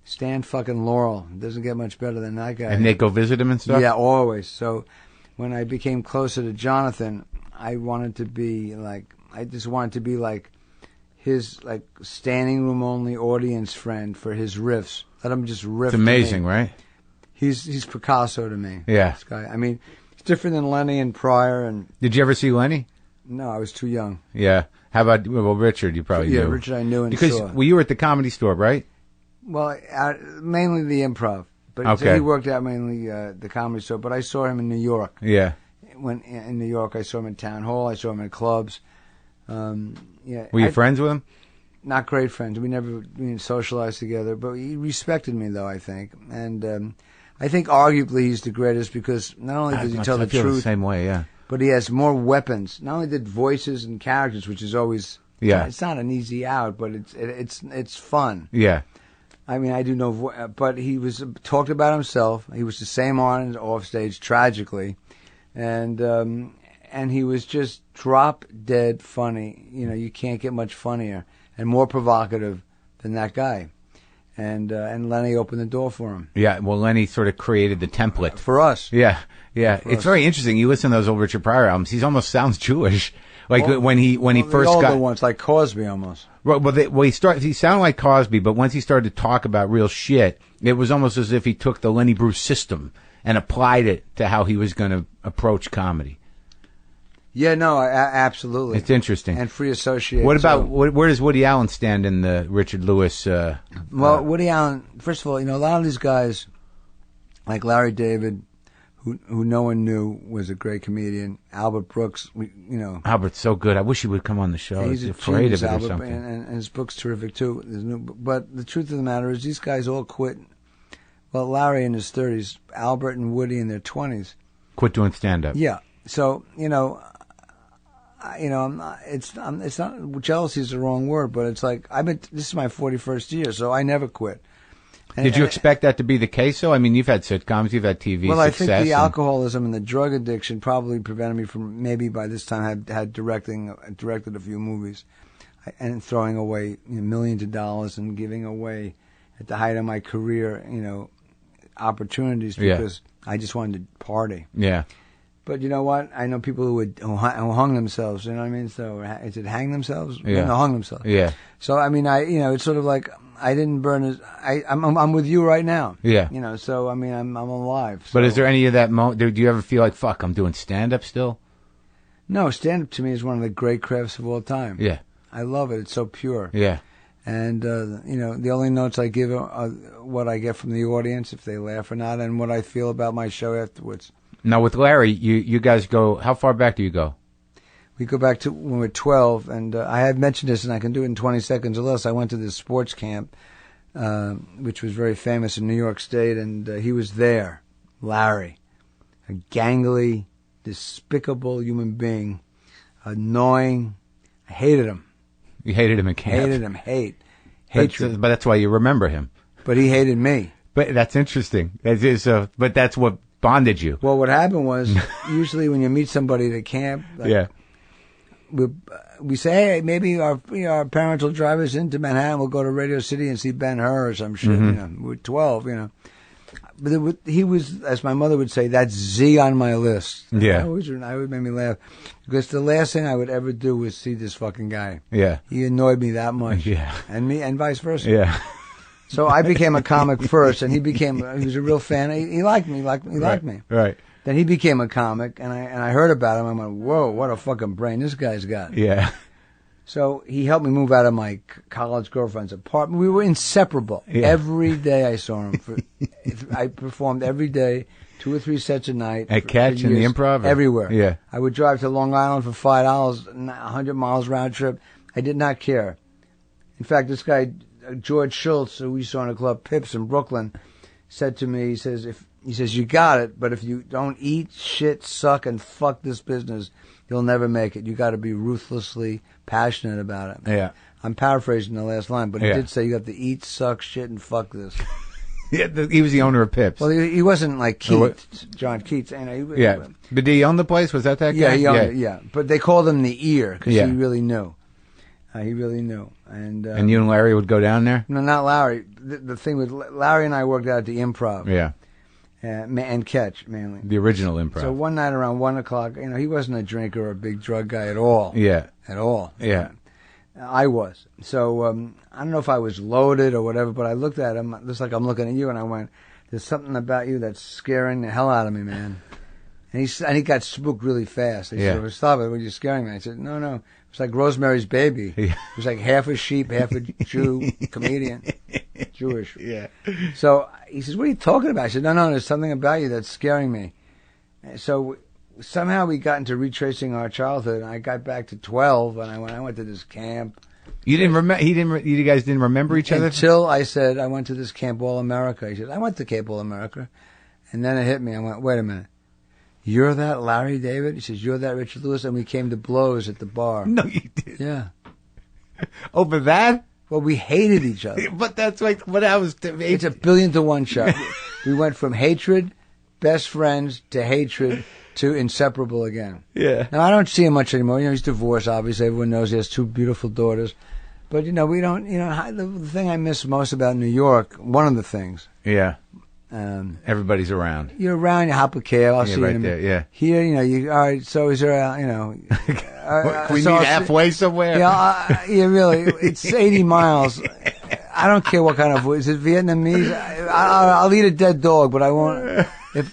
S2: Stan fucking Laurel. Doesn't get much better than that guy.
S1: And they go visit him and stuff?
S2: Yeah, always. So when I became closer to Jonathan, I just wanted to be like his like standing room only audience friend for his riffs. Let him just riff.
S1: It's amazing, right?
S2: He's Picasso to me.
S1: Yeah.
S2: This guy. I mean, it's different than Lenny and Pryor. And
S1: did you ever see Lenny?
S2: No, I was too young.
S1: Yeah. How about Richard? You probably knew.
S2: Yeah, Richard I knew and
S1: because
S2: saw.
S1: You were at the Comedy Store, right?
S2: Well, mainly the Improv, but
S1: okay.
S2: He worked out mainly the Comedy Store. But I saw him in New York.
S1: Yeah.
S2: When in New York, I saw him in Town Hall. I saw him in clubs. Yeah.
S1: Were you friends with him?
S2: Not great friends. We never socialized together, but he respected me, though, I think. And I think arguably he's the greatest because not only does he tell the truth,
S1: the same way, yeah,
S2: but he has more weapons. Not only did voices and characters, which is always it's not an easy out, but it's fun.
S1: Yeah.
S2: I mean, I do know, but he was talked about himself. He was the same on and off stage, tragically, and he was just drop dead funny. You can't get much funnier and more provocative than that guy. And Lenny opened the door for him.
S1: Yeah, well, Lenny sort of created the template
S2: for us.
S1: Yeah. It's very interesting. You listen to those old Richard Pryor albums. He almost sounds Jewish, like when he first got
S2: the ones like Cosby almost.
S1: He sounded like Cosby, but once he started to talk about real shit, it was almost as if he took the Lenny Bruce system and applied it to how he was going to approach comedy.
S2: Yeah, no, absolutely.
S1: It's interesting.
S2: And free association.
S1: What about, where does Woody Allen stand in the Richard Lewis?
S2: Well, Woody Allen, first of all, a lot of these guys, like Larry David, who no one knew was a great comedian. Albert Brooks,
S1: Albert's so good. I wish he would come on the show.
S2: He's
S1: afraid of it
S2: Albert,
S1: or something.
S2: And his book's terrific, too. But the truth of the matter is these guys all quit. Well, Larry in his 30s, Albert and Woody in their 20s.
S1: Quit doing stand-up.
S2: Yeah. So, it's not jealousy is the wrong word, but it's like this is my 41st year, so I never quit.
S1: Did you expect that to be the case, though? I mean, you've had sitcoms, you've had TV
S2: Well,
S1: success.
S2: I think the alcoholism and the drug addiction probably prevented me from maybe by this time had directed a few movies and throwing away millions of dollars and giving away at the height of my career, opportunities because I just wanted to party.
S1: Yeah.
S2: But you know what? I know people who hung themselves. You know what I mean? So is it hang themselves?
S1: Yeah.
S2: No, hung themselves.
S1: Yeah.
S2: So I mean, it's sort of like I didn't burn. I'm with you right now.
S1: Yeah.
S2: So I mean, I'm alive. So.
S1: But is there any of that moment? Do you ever feel like, fuck, I'm doing stand up still?
S2: No, stand up to me is one of the great crafts of all time.
S1: Yeah.
S2: I love it. It's so pure.
S1: Yeah.
S2: And the only notes I give are what I get from the audience, if they laugh or not, and what I feel about my show afterwards.
S1: Now, with Larry, you guys go, how far back do you go?
S2: We go back to when we were 12, and I had mentioned this, and I can do it in 20 seconds or less. I went to this sports camp, which was very famous in New York State, and he was there, Larry, a gangly, despicable human being, annoying. I hated him.
S1: You hated him in camp?
S2: Hated him, hatred.
S1: But that's why you remember him.
S2: But he hated me.
S1: But that's interesting. But that's what bonded you.
S2: Well, what happened was, usually when you meet somebody at camp, we say, hey, maybe our parents will drive us into Manhattan. We'll go to Radio City and see Ben-Hur or some shit.
S1: Mm-hmm.
S2: We're 12, But he was, as my mother would say, that's Z on my list.
S1: Yeah.
S2: I always made me laugh because the last thing I would ever do was see this fucking guy.
S1: Yeah.
S2: He annoyed me that much.
S1: Yeah.
S2: And me, and vice versa.
S1: Yeah.
S2: So I became a comic first, and he was a real fan. He liked me, liked me.
S1: Right.
S2: Then he became a comic, and I heard about him. I went, whoa, what a fucking brain this guy's got.
S1: Yeah.
S2: So he helped me move out of my college girlfriend's apartment. We were inseparable. Yeah. Every day I saw him. I performed every day, 2 or 3 sets a night.
S1: At Catch in the Improv?
S2: Everywhere.
S1: Yeah.
S2: I would drive to Long Island for $5, 100 miles round trip. I did not care. In fact, this guy, George Schultz, who we saw in a club, Pips in Brooklyn, said to me, he says, you got it, but if you don't eat, shit, suck, and fuck this business, you'll never make it. You got to be ruthlessly passionate about it.
S1: Yeah.
S2: I'm paraphrasing the last line, but he did say you got to eat, suck, shit, and fuck this.
S1: Yeah, he was the owner of Pips.
S2: Well, he wasn't like Keats, John Keats.
S1: But did he own the place? Was that guy?
S2: Yeah, he owned it, yeah. But they called him the Ear because
S1: Yeah.
S2: he really knew. He really knew. And
S1: you and Larry would go down there?
S2: No, not Larry. The thing with Larry and I worked out at the Improv.
S1: Yeah.
S2: And Catch, mainly.
S1: The original Improv.
S2: So one night around 1 o'clock, he wasn't a drinker or a big drug guy at all.
S1: Yeah.
S2: At all.
S1: Yeah.
S2: I was. So I don't know if I was loaded or whatever, but I looked at him just like I'm looking at you, and I went, there's something about you that's scaring the hell out of me, man. And he got spooked really fast. He said, well, stop it, you're scaring me. I said, no. It's like Rosemary's Baby. It was like half a sheep, half a Jew, comedian, Jewish.
S1: Yeah.
S2: So he says, what are you talking about? I said, no, there's something about you that's scaring me. So somehow we got into retracing our childhood, and I got back to 12, and I went to this camp.
S1: You didn't remember? You guys didn't remember each other
S2: until I said I went to this Camp All America. He said, I went to Camp All America, and then it hit me. I went, wait a minute. You're that Larry David? He says, you're that Richard Lewis? And we came to blows at the bar.
S1: No, you did.
S2: Yeah.
S1: Over that?
S2: Well, we hated each other.
S1: But that's like what I was...
S2: It's a 1,000,000,000 to 1 shot. We went from hatred, best friends, to hatred, to inseparable again.
S1: Yeah.
S2: Now, I don't see him much anymore. He's divorced, obviously. Everyone knows he has 2 beautiful daughters. But, we don't... the thing I miss most about New York, one of the things...
S1: Yeah. Everybody's around.
S2: You're around, you hop a cab, I'll see you in a minute.
S1: Yeah.
S2: Here, all right, so is there
S1: Can we meet halfway somewhere?
S2: Yeah, really, it's 80 miles. I don't care what kind of food. Is it Vietnamese? I'll eat a dead dog, but I won't.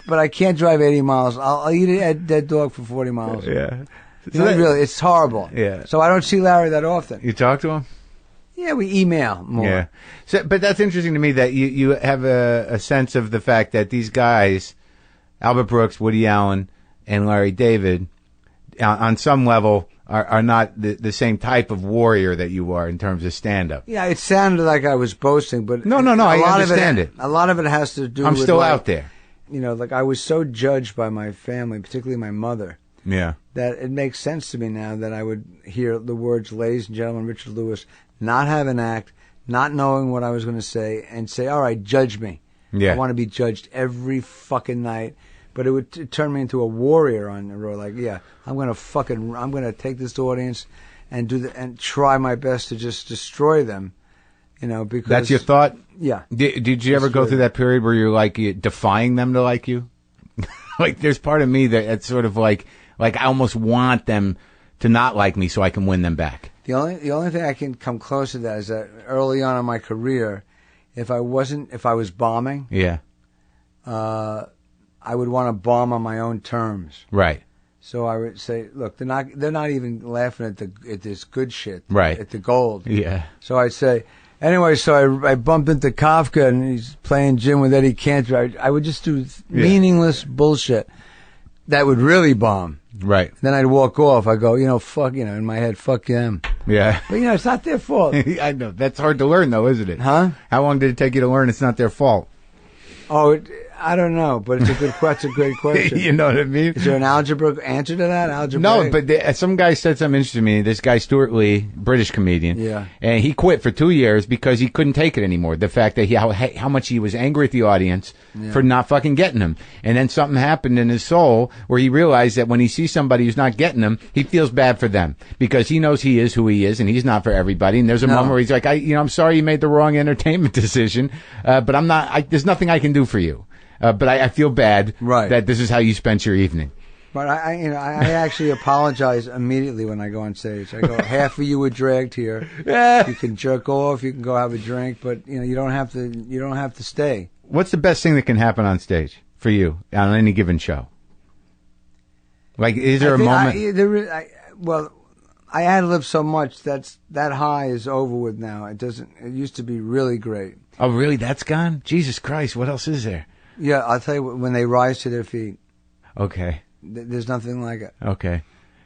S2: But I can't drive 80 miles. I'll eat a dead dog for 40 miles.
S1: Yeah.
S2: Really, it's horrible.
S1: Yeah.
S2: So I don't see Larry that often.
S1: You talk to him?
S2: Yeah, we email more.
S1: Yeah. So, but that's interesting to me that you have a sense of the fact that these guys, Albert Brooks, Woody Allen, and Larry David, on some level, are not the same type of warrior that you are in terms of stand-up.
S2: Yeah, it sounded like I was boasting, but...
S1: No, I understand it.
S2: A lot of it has to do with...
S1: I'm still out there.
S2: I was so judged by my family, particularly my mother.
S1: Yeah.
S2: That it makes sense to me now that I would hear the words, ladies and gentlemen, Richard Lewis, not have an act, not knowing what I was going to say, and say, all right, judge me.
S1: Yeah.
S2: I want to be judged every fucking night. But it would turn me into a warrior on the road. Like, yeah, I'm going to take this audience and try my best to just destroy them. Because...
S1: That's your thought?
S2: Yeah.
S1: Did you ever go through that period where you're like defying them to like you? Like, there's part of me that's sort of like I almost want them to not like me so I can win them back.
S2: The only thing I can come close to that is that early on in my career, if I was bombing,
S1: yeah,
S2: I would want to bomb on my own terms.
S1: Right.
S2: So I would say, look, they're not even laughing at this good shit,
S1: right?
S2: At the gold.
S1: Yeah.
S2: So I'd say, anyway, so I bumped into Kafka and he's playing gin with Eddie Cantor. I would just do meaningless bullshit that would really bomb.
S1: Right.
S2: Then I'd walk off. I go, fuck, in my head, fuck them.
S1: Yeah.
S2: But, it's not their fault.
S1: I know. That's hard to learn, though, isn't it?
S2: Huh?
S1: How long did it take you to learn it's not their fault?
S2: Oh, I don't know, but it's a great question.
S1: You know what I mean?
S2: Is there an algebra answer to that?
S1: No, but some guy said something interesting to me. This guy, Stuart Lee, British comedian.
S2: Yeah.
S1: And he quit for 2 years because he couldn't take it anymore. The fact that how much he was angry at the audience for not fucking getting him. And then something happened in his soul where he realized that when he sees somebody who's not getting him, he feels bad for them because he knows he is who he is and he's not for everybody. And there's a moment where he's like, I'm sorry you made the wrong entertainment decision, but there's nothing I can do for you. But I feel bad that this is how you spent your evening.
S2: But I actually apologize immediately when I go on stage. I go, half of you were dragged here. You can jerk off, you can go have a drink, but you don't have to stay.
S1: What's the best thing that can happen on stage for you on any given show? Like, is there a moment?
S2: I ad-lib so much that high is over with now. It used to be really great.
S1: Oh, really? That's gone? Jesus Christ! What else is there?
S2: Yeah, I'll tell you when they rise to their feet.
S1: Okay.
S2: There's nothing like it.
S1: Okay.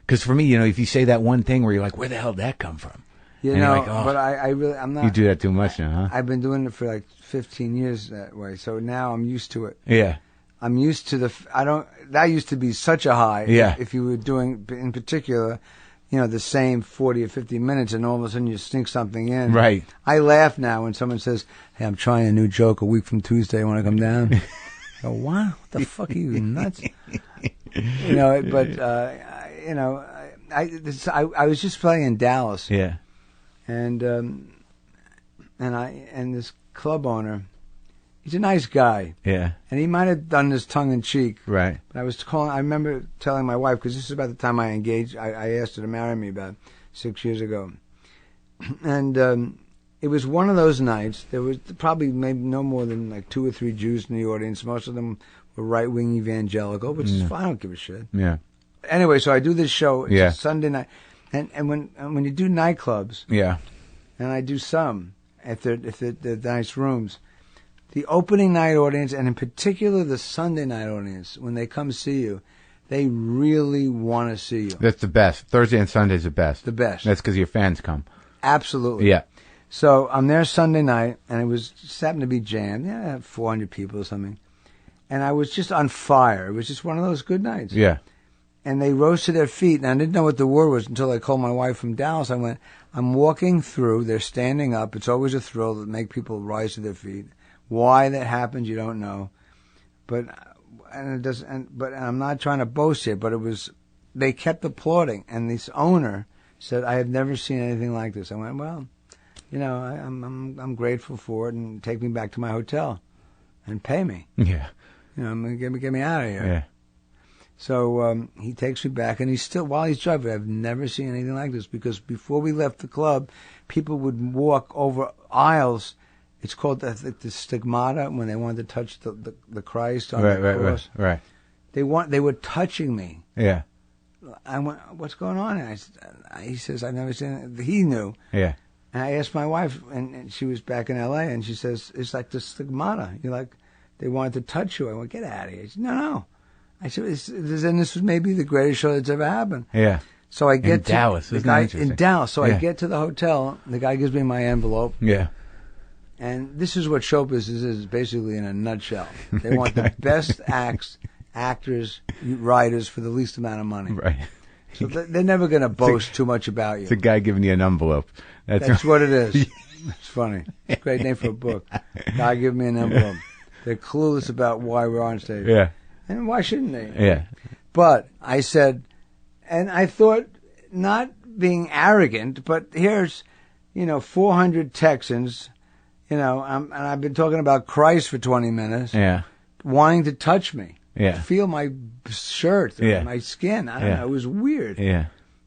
S1: Because for me, if you say that one thing where you're like, where the hell did that come from?
S2: You
S1: and
S2: know,
S1: you're like, oh,
S2: but I really, I'm not.
S1: You do that too much now, huh?
S2: I've been doing it for like 15 years that way, so now I'm used to it.
S1: Yeah.
S2: I'm used to that used to be such a high.
S1: Yeah.
S2: If you were doing, in particular, the same 40 or 50 minutes and all of a sudden you sneak something in.
S1: Right.
S2: I laugh now when someone says, hey, I'm trying a new joke a week from Tuesday. Want to come down? I go, what the fuck are you, nuts? I was just playing in Dallas.
S1: Yeah.
S2: And this club owner, he's a nice guy.
S1: Yeah.
S2: And he might have done this tongue in cheek.
S1: Right.
S2: But I remember telling my wife, because this is about the time I engaged, I asked her to marry me about 6 years ago. And it was one of those nights. There was probably maybe no more than like 2 or 3 Jews in the audience. Most of them were right-wing evangelical, which is fine. I don't give a shit.
S1: Yeah.
S2: Anyway, so I do this show. It's
S1: Yeah.
S2: a Sunday night. And when you do nightclubs,
S1: Yeah.
S2: and I do some, if they're nice rooms, the opening night audience, and in particular the Sunday night audience, when they come see you, they really want to see you.
S1: That's the best. Thursday and Sunday's the best.
S2: The best.
S1: That's because your fans come.
S2: Absolutely.
S1: Yeah.
S2: So I'm there Sunday night, and it just happened to be jammed. 400 people or something. And I was just on fire. It was just one of those good nights.
S1: Yeah.
S2: And they rose to their feet, and I didn't know what the word was until I called my wife from Dallas. I went, I'm walking through. They're standing up. It's always a thrill to make people rise to their feet. Why that happens, you don't know. But I'm not trying to boast here, but they kept applauding. And this owner said, I have never seen anything like this. I went, well, I'm grateful for it, and take me back to my hotel and pay me.
S1: Yeah.
S2: Get me out of here.
S1: Yeah.
S2: So he takes me back, and while he's driving, I've never seen anything like this, because before we left the club, people would walk over aisles. It's called the stigmata, when they wanted to touch the Christ on the cross.
S1: Right.
S2: They were touching me.
S1: Yeah.
S2: I went, what's going on? And he says, I've never seen it. He knew.
S1: Yeah.
S2: And I asked my wife, and she was back in L.A., and she says, it's like the stigmata. They wanted to touch you. I went, get out of here. She said, no. I said, and this was maybe the greatest show that's ever happened.
S1: Yeah.
S2: So I get
S1: in Dallas.
S2: in Dallas. So I get to the hotel. The guy gives me my envelope.
S1: Yeah.
S2: And this is what show business is basically in a nutshell. They want the best actors, writers for the least amount of money.
S1: Right.
S2: So they're never going to boast too much about you.
S1: It's a guy giving you an envelope.
S2: That's what it is. It's funny. It's a great name for a book. Guy give me an envelope. They're clueless about why we're on stage.
S1: Yeah.
S2: And why shouldn't they?
S1: Yeah.
S2: But I said, and I thought, not being arrogant, but here's, 400 Texans, and I've been talking about Christ for 20 minutes.
S1: Yeah.
S2: Wanting to touch me.
S1: Yeah.
S2: Feel my shirt, my skin. I don't know. It was weird.
S1: Yeah.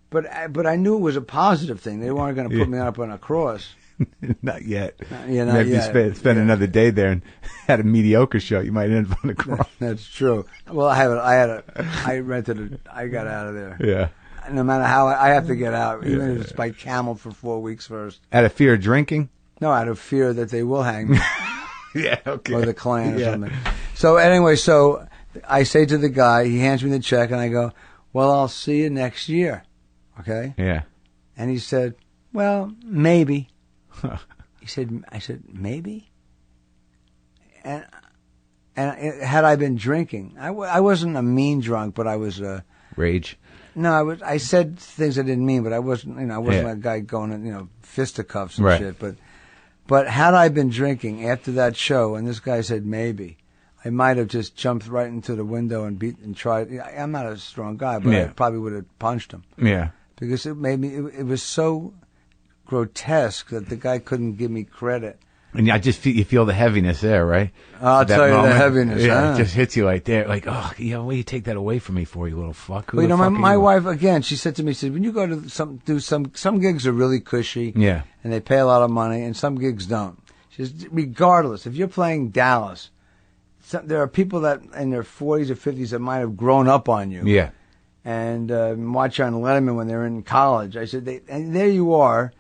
S2: But I knew it was a positive thing. They weren't going to put me up on a cross.
S1: Not yet.
S2: Not
S1: Maybe
S2: yet.
S1: you spend another day there and had a mediocre show, you might end up on the cross.
S2: That's true. Well, I rented it. I got out of there.
S1: Yeah.
S2: No matter how, I have to get out, even if it's by camel for 4 weeks first.
S1: Out of fear of drinking?
S2: No, out of fear that they will hang me.
S1: Yeah, okay.
S2: Or the Klan or something. So anyway, I say to the guy, he hands me the check, and I go, well, I'll see you next year. Okay?
S1: Yeah.
S2: And he said, well, maybe. I said, maybe? And had I been drinking, I wasn't a mean drunk, but I was
S1: Rage?
S2: No, I said things I didn't mean, but I wasn't, a guy going, fisticuffs and shit. But had I been drinking after that show, and this guy said maybe, I might have just jumped right into the window and tried. I'm not a strong guy, but I probably would have punched him.
S1: Yeah.
S2: Because it made me. It was so grotesque that the guy couldn't give me credit.
S1: And I just you feel the heaviness there, right?
S2: I'll tell you the heaviness.
S1: Yeah,
S2: huh?
S1: It just hits you right there. Like, oh, what do you take that away from me for, you little fuck? Who
S2: Well, my wife, again, she said to me, when you go to some gigs are really cushy.
S1: Yeah.
S2: And they pay a lot of money, and some gigs don't. She says, regardless, if you're playing Dallas, there are people that in their 40s or 50s that might have grown up on you.
S1: Yeah.
S2: And watch on Letterman when they're in college. I said, and there you are.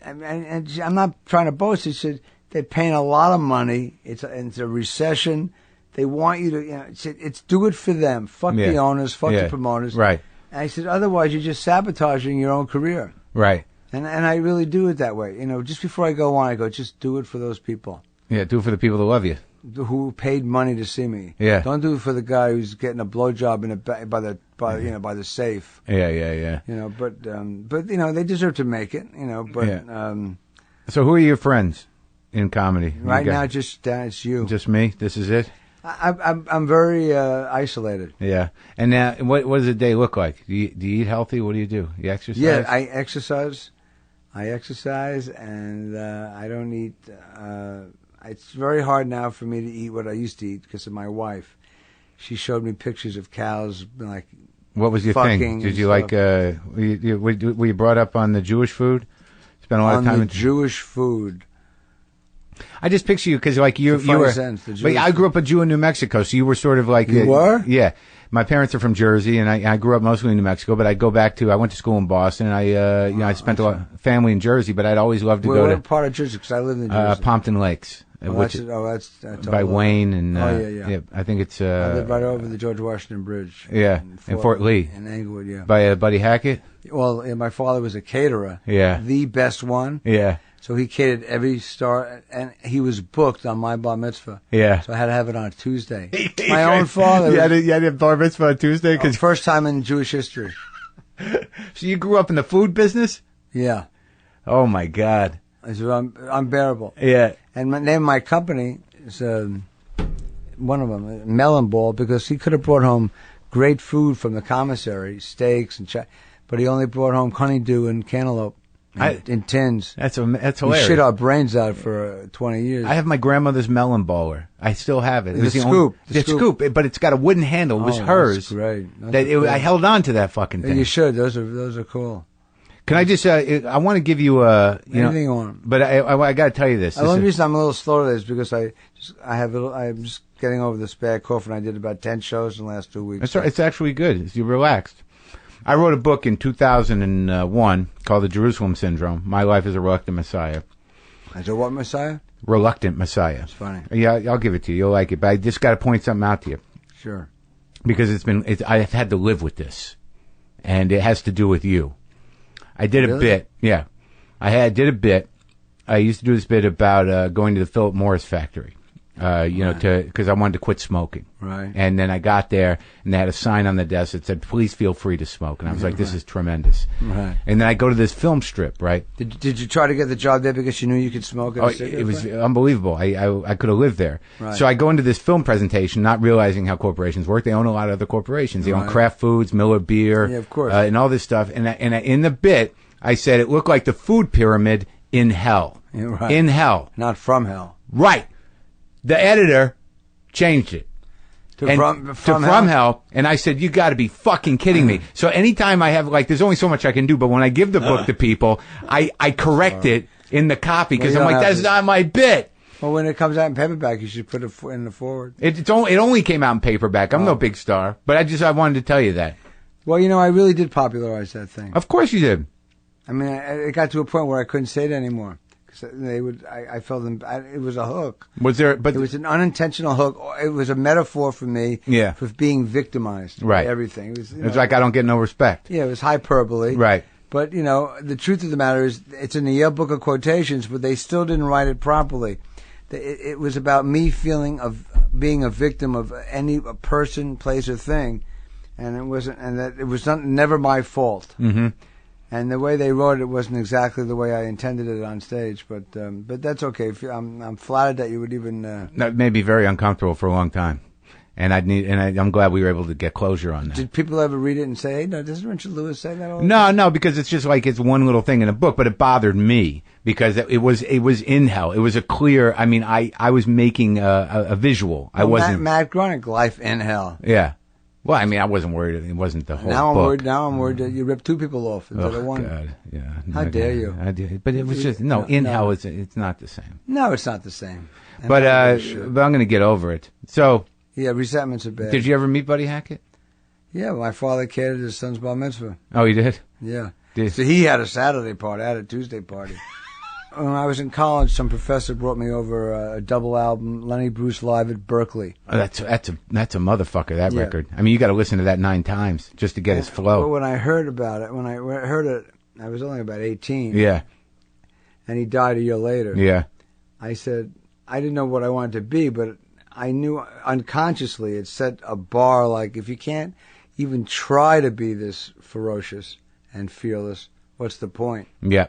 S2: And I'm not trying to boast. She said, they're paying a lot of money. It's a recession. They want you to, it's do it for them. Fuck the owners. Fuck the promoters.
S1: Right.
S2: And I said, otherwise you're just sabotaging your own career.
S1: Right.
S2: And I really do it that way. Just before I go on, I go, just do it for those people.
S1: Yeah, do it for the people that love you.
S2: Who paid money to see me.
S1: Yeah.
S2: Don't do it for the guy who's getting a blowjob by the safe.
S1: Yeah.
S2: But they deserve to make it.
S1: So who are your friends in comedy?
S2: Right now, just it's you.
S1: Just me. This is it.
S2: I'm very isolated.
S1: Yeah. And now, what does a day look like? Do you eat healthy? What do? You exercise?
S2: Yeah, I exercise. And I don't eat. It's very hard now for me to eat what I used to eat because of my wife. She showed me pictures of cows like.
S1: What was your thing? Did you like? Were you brought up on the Jewish food? Spent a lot of time
S2: on the Jewish food.
S1: I just picture you because like you were. But I grew up a Jew in New Mexico, so you were sort of like.
S2: You were?
S1: Yeah. My parents are from Jersey, and I grew up mostly in New Mexico. But I went to school in Boston. And I spent a lot of family in Jersey, but I'd always loved to go to.
S2: What part of Jersey? Because I lived in Jersey.
S1: Pompton Lakes.
S2: That's
S1: by Wayne and
S2: yeah.
S1: I think it's
S2: I live right over the George Washington Bridge.
S1: Yeah, in Fort Lee,
S2: in Englewood. Yeah,
S1: by Buddy Hackett.
S2: Well, my father was a caterer.
S1: Yeah,
S2: the best one.
S1: Yeah,
S2: so he catered every star, and he was booked on my bar mitzvah.
S1: Yeah,
S2: so I had to have it on a Tuesday. My own father.
S1: You had a bar mitzvah on Tuesday because
S2: first time in Jewish history.
S1: So you grew up in the food business?
S2: Yeah.
S1: Oh my God.
S2: It's unbearable.
S1: Yeah.
S2: And the name of my company is one of them, Melon Ball, because he could have brought home great food from the commissary, steaks and but he only brought home honeydew and cantaloupe in tins.
S1: That's hilarious.
S2: We shit our brains out for 20 years.
S1: I have my grandmother's melon baller. I still have it. It was
S2: the scoop.
S1: The scoop, but it's got a wooden handle. It was hers.
S2: That's great.
S1: I held on to that fucking thing.
S2: You should. Those are cool.
S1: Can I just? I want to give you
S2: anything on them.
S1: But I got to tell you this.
S2: The only reason I'm a little slow today is because I'm just getting over this bad cough, and I did about 10 shows in the last 2 weeks.
S1: That's right. It's actually good. You're relaxed. I wrote a book in 2001 called The Jerusalem Syndrome. My Life as a Reluctant Messiah.
S2: Is it what Messiah?
S1: Reluctant Messiah.
S2: It's funny.
S1: Yeah, I'll give it to you. You'll like it. But I just got to point something out to you.
S2: Sure.
S1: Because I've had to live with this, and it has to do with you. I did a bit, yeah. Did a bit. I used to do this bit about going to the Philip Morris factory, because I wanted to quit smoking.
S2: Right.
S1: And then I got there, and they had a sign on the desk that said, "Please feel free to smoke." And I was like, "This is tremendous."
S2: Right.
S1: And then I go to this film strip, right?
S2: Did you try to get the job there because you knew you could smoke?
S1: It was unbelievable. I could have lived there.
S2: Right.
S1: So I go into this film presentation, not realizing how corporations work. They own a lot of other corporations. They own Kraft Foods, Miller Beer,
S2: yeah, of course,
S1: and all this stuff. And in the bit, I said it looked like the food pyramid in hell.
S2: Yeah, right.
S1: In hell.
S2: Not from hell.
S1: Right. The editor changed it. From hell. And I said, you got to be fucking kidding me. So anytime I have, there's only so much I can do, but when I give the book to people, I correct it in the copy because I'm like, that's not my bit.
S2: Well, when it comes out in paperback, you should put it in the forward.
S1: It only came out in paperback. I'm no big star, but I wanted to tell you that.
S2: Well, I really did popularize that thing.
S1: Of course you did.
S2: I mean, it got to a point where I couldn't say it anymore. I felt them. It was a hook.
S1: Was there? But
S2: it was an unintentional hook. It was a metaphor for me.
S1: Yeah.
S2: For being victimized.
S1: Right.
S2: By everything. It was
S1: like I don't get no respect.
S2: Yeah. It was hyperbole.
S1: Right.
S2: But the truth of the matter is, it's in the Yale Book of Quotations, but they still didn't write it properly. It was about me feeling of being a victim of any person, place, or thing, and it wasn't, and that it was never my fault.
S1: Mm-hmm.
S2: And the way they wrote it wasn't exactly the way I intended it on stage, but that's okay. I'm flattered that you would even.
S1: That made me very uncomfortable for a long time, and I'm glad we were able to get closure on that.
S2: Did people ever read it and say, "Hey, no, doesn't Richard Lewis say that?"
S1: No, because it's just like it's one little thing in a book, but it bothered me because it was in hell. It was a clear. I mean, I was making a visual. I wasn't.
S2: Matt Groening, Life in Hell.
S1: Yeah. Well, I mean, I wasn't worried. It wasn't the whole book.
S2: Now I'm worried that you ripped 2 people off instead of 1.
S1: God, yeah.
S2: How dare you?
S1: I did, but it was just in hell. It's not the same.
S2: No, it's not the same.
S1: But I'm going to get over it. So
S2: yeah, resentments are bad.
S1: Did you ever meet Buddy Hackett?
S2: Yeah, my father catered his son's bar mitzvah.
S1: Oh, he did.
S2: Yeah. So he had a Saturday party. I had a Tuesday party. When I was in college, some professor brought me over a double album, Lenny Bruce live at Berkeley.
S1: Oh, that's a motherfucker, that record. I mean, you got to listen to that 9 times just to get his flow.
S2: But when I heard about it, when I heard it, I was only about 18.
S1: Yeah.
S2: And he died a year later.
S1: Yeah.
S2: I said, I didn't know what I wanted to be, but I knew unconsciously it set a bar like, if you can't even try to be this ferocious and fearless, what's the point?
S1: Yeah.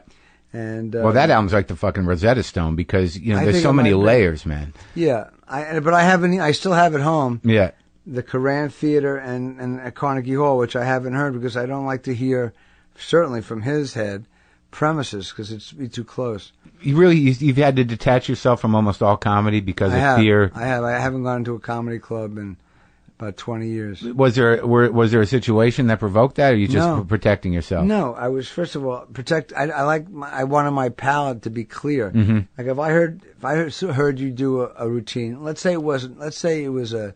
S2: And
S1: well, that album's like the fucking Rosetta Stone because, you know,
S2: I
S1: there's
S2: think
S1: so
S2: it
S1: many
S2: might be.
S1: layers, man.
S2: Yeah. But I still have at home
S1: Yeah.
S2: the Koran Theater and at Carnegie Hall, which I haven't heard because I don't like to hear, certainly from his head, premises because it's be too close.
S1: You've had to detach yourself from almost all comedy because of fear.
S2: I haven't gone to a comedy club in about 20 years.
S1: Was there a situation that provoked that, or are you just protecting yourself?
S2: No, I was, first of all, I wanted my palate to be clear.
S1: Mm-hmm.
S2: Like if I heard you do a routine, let's say it was a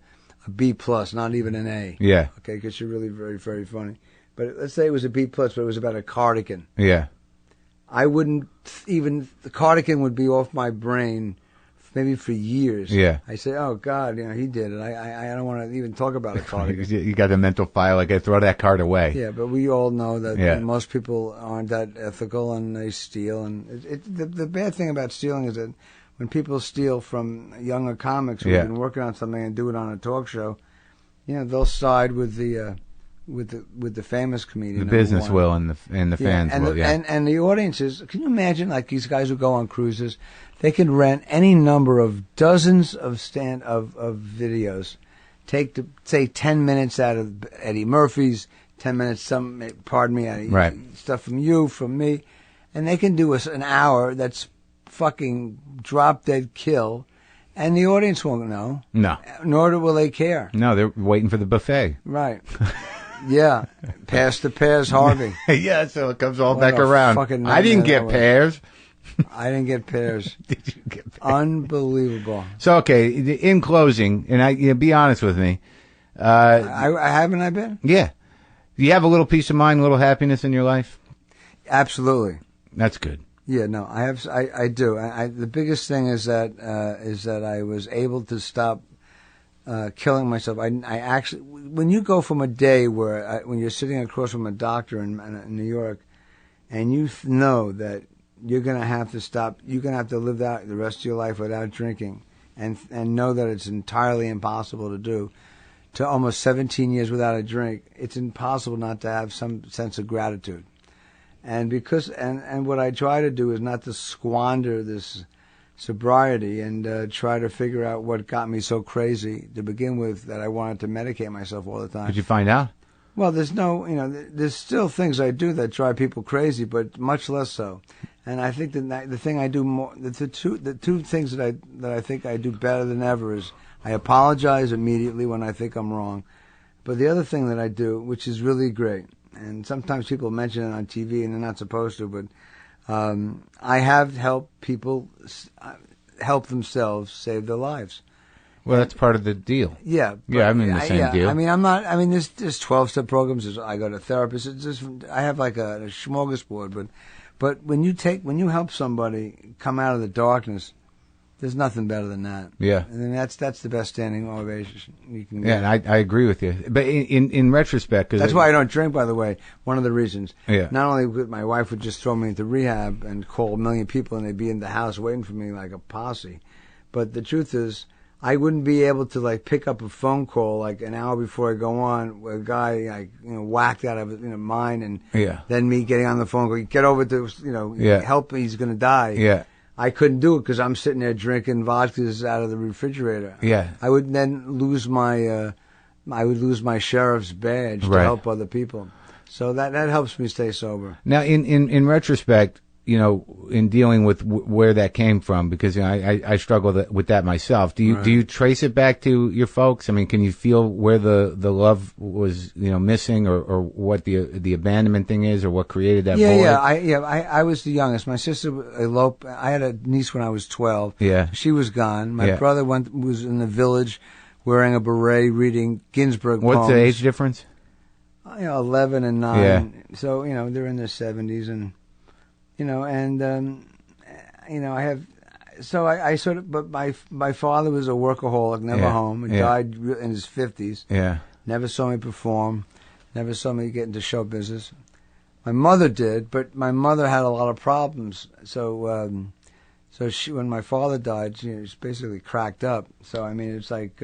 S2: B plus, not even an A.
S1: Yeah.
S2: Okay, because you're really very, very funny. But let's say it was a B plus, but it was about a cardigan.
S1: Yeah.
S2: I wouldn't even, the cardigan would be off my brain maybe for years.
S1: Yeah.
S2: I say, oh God, he did it. I don't want to even talk about a cardigan.
S1: You got a mental file, like, throw that card away.
S2: Yeah, but we all know that most people aren't that ethical and they steal. And the bad thing about stealing is that when people steal from younger comics who've been working on something and do it on a talk show, they'll side with the famous comedian.
S1: The business will and the fans will.
S2: And the audiences. Can you imagine, like, these guys who go on cruises? They can rent any number of dozens of videos. Take say 10 minutes out of Eddie Murphy's, 10 minutes stuff from you, from me, and they can do an hour that's fucking drop dead kill, and the audience won't know.
S1: No.
S2: Nor will they care.
S1: No, they're waiting for the buffet.
S2: Right. Yeah. Pass the pears, Harvey.
S1: Yeah, so it comes all back around. I didn't get pears.
S2: I didn't get pears.
S1: Did you get pears?
S2: Unbelievable.
S1: So, okay, in closing, and be honest with me.
S2: I haven't I been?
S1: Yeah. Do you have a little peace of mind, a little happiness in your life?
S2: Absolutely.
S1: That's good.
S2: Yeah, no, I have. I do. The biggest thing is that I was able to stop killing myself. I actually, when you go from a day when you're sitting across from a doctor in New York, and you know that you're going to have to stop, you're going to have to live out the rest of your life without drinking, and know that it's entirely impossible to do. To almost 17 years without a drink, it's impossible not to have some sense of gratitude. And what I try to do is not to squander this sobriety and try to figure out what got me so crazy to begin with, that I wanted to medicate myself all the time.
S1: Did you find out?
S2: Well, there's still things I do that drive people crazy, but much less so. And I think that the thing I do more, the two things that I think I do better than ever is I apologize immediately when I think I'm wrong. But the other thing that I do, which is really great, and sometimes people mention it on TV and they're not supposed to, but I have helped people help themselves save their lives.
S1: Well, that's part of the deal.
S2: Yeah.
S1: Yeah, I'm in the same deal.
S2: I mean, there's 12-step programs. I go to therapists. I have like a smorgasbord, but when you help somebody come out of the darkness, there's nothing better than that.
S1: Yeah.
S2: And that's the best standing ovation you can get.
S1: Yeah, and I agree with you. But in retrospect,
S2: that's why I don't drink, by the way. One of the reasons.
S1: Yeah.
S2: Not only would my wife would just throw me into rehab and call a million people and they'd be in the house waiting for me like a posse, but the truth is, I wouldn't be able to like pick up a phone call like an hour before I go on with a guy like whacked out of his mind, and then me getting on the phone going, get over to help me, he's gonna die.
S1: Yeah.
S2: I couldn't do it because I'm sitting there drinking vodkas out of the refrigerator.
S1: Yeah.
S2: I would then lose my sheriff's badge to help other people. So that helps me stay sober.
S1: Now, in retrospect, in dealing with where that came from, because I struggle with that myself. Do you trace it back to your folks? I mean, can you feel where the love was missing, or what the abandonment thing is, or what created that void?
S2: I was the youngest. My sister eloped. I had a niece when I was 12.
S1: Yeah,
S2: she was gone. My brother was in the village, wearing a beret, reading Ginsberg poems.
S1: What's the age difference?
S2: 11 and 9.
S1: Yeah.
S2: So they're in their 70s and. I have, so I sort of, but my father was a workaholic, never home, and died in his 50s.
S1: Yeah.
S2: Never saw me perform, never saw me get into show business. My mother did, but my mother had a lot of problems. So she, when my father died, she was basically cracked up. So I mean, it's like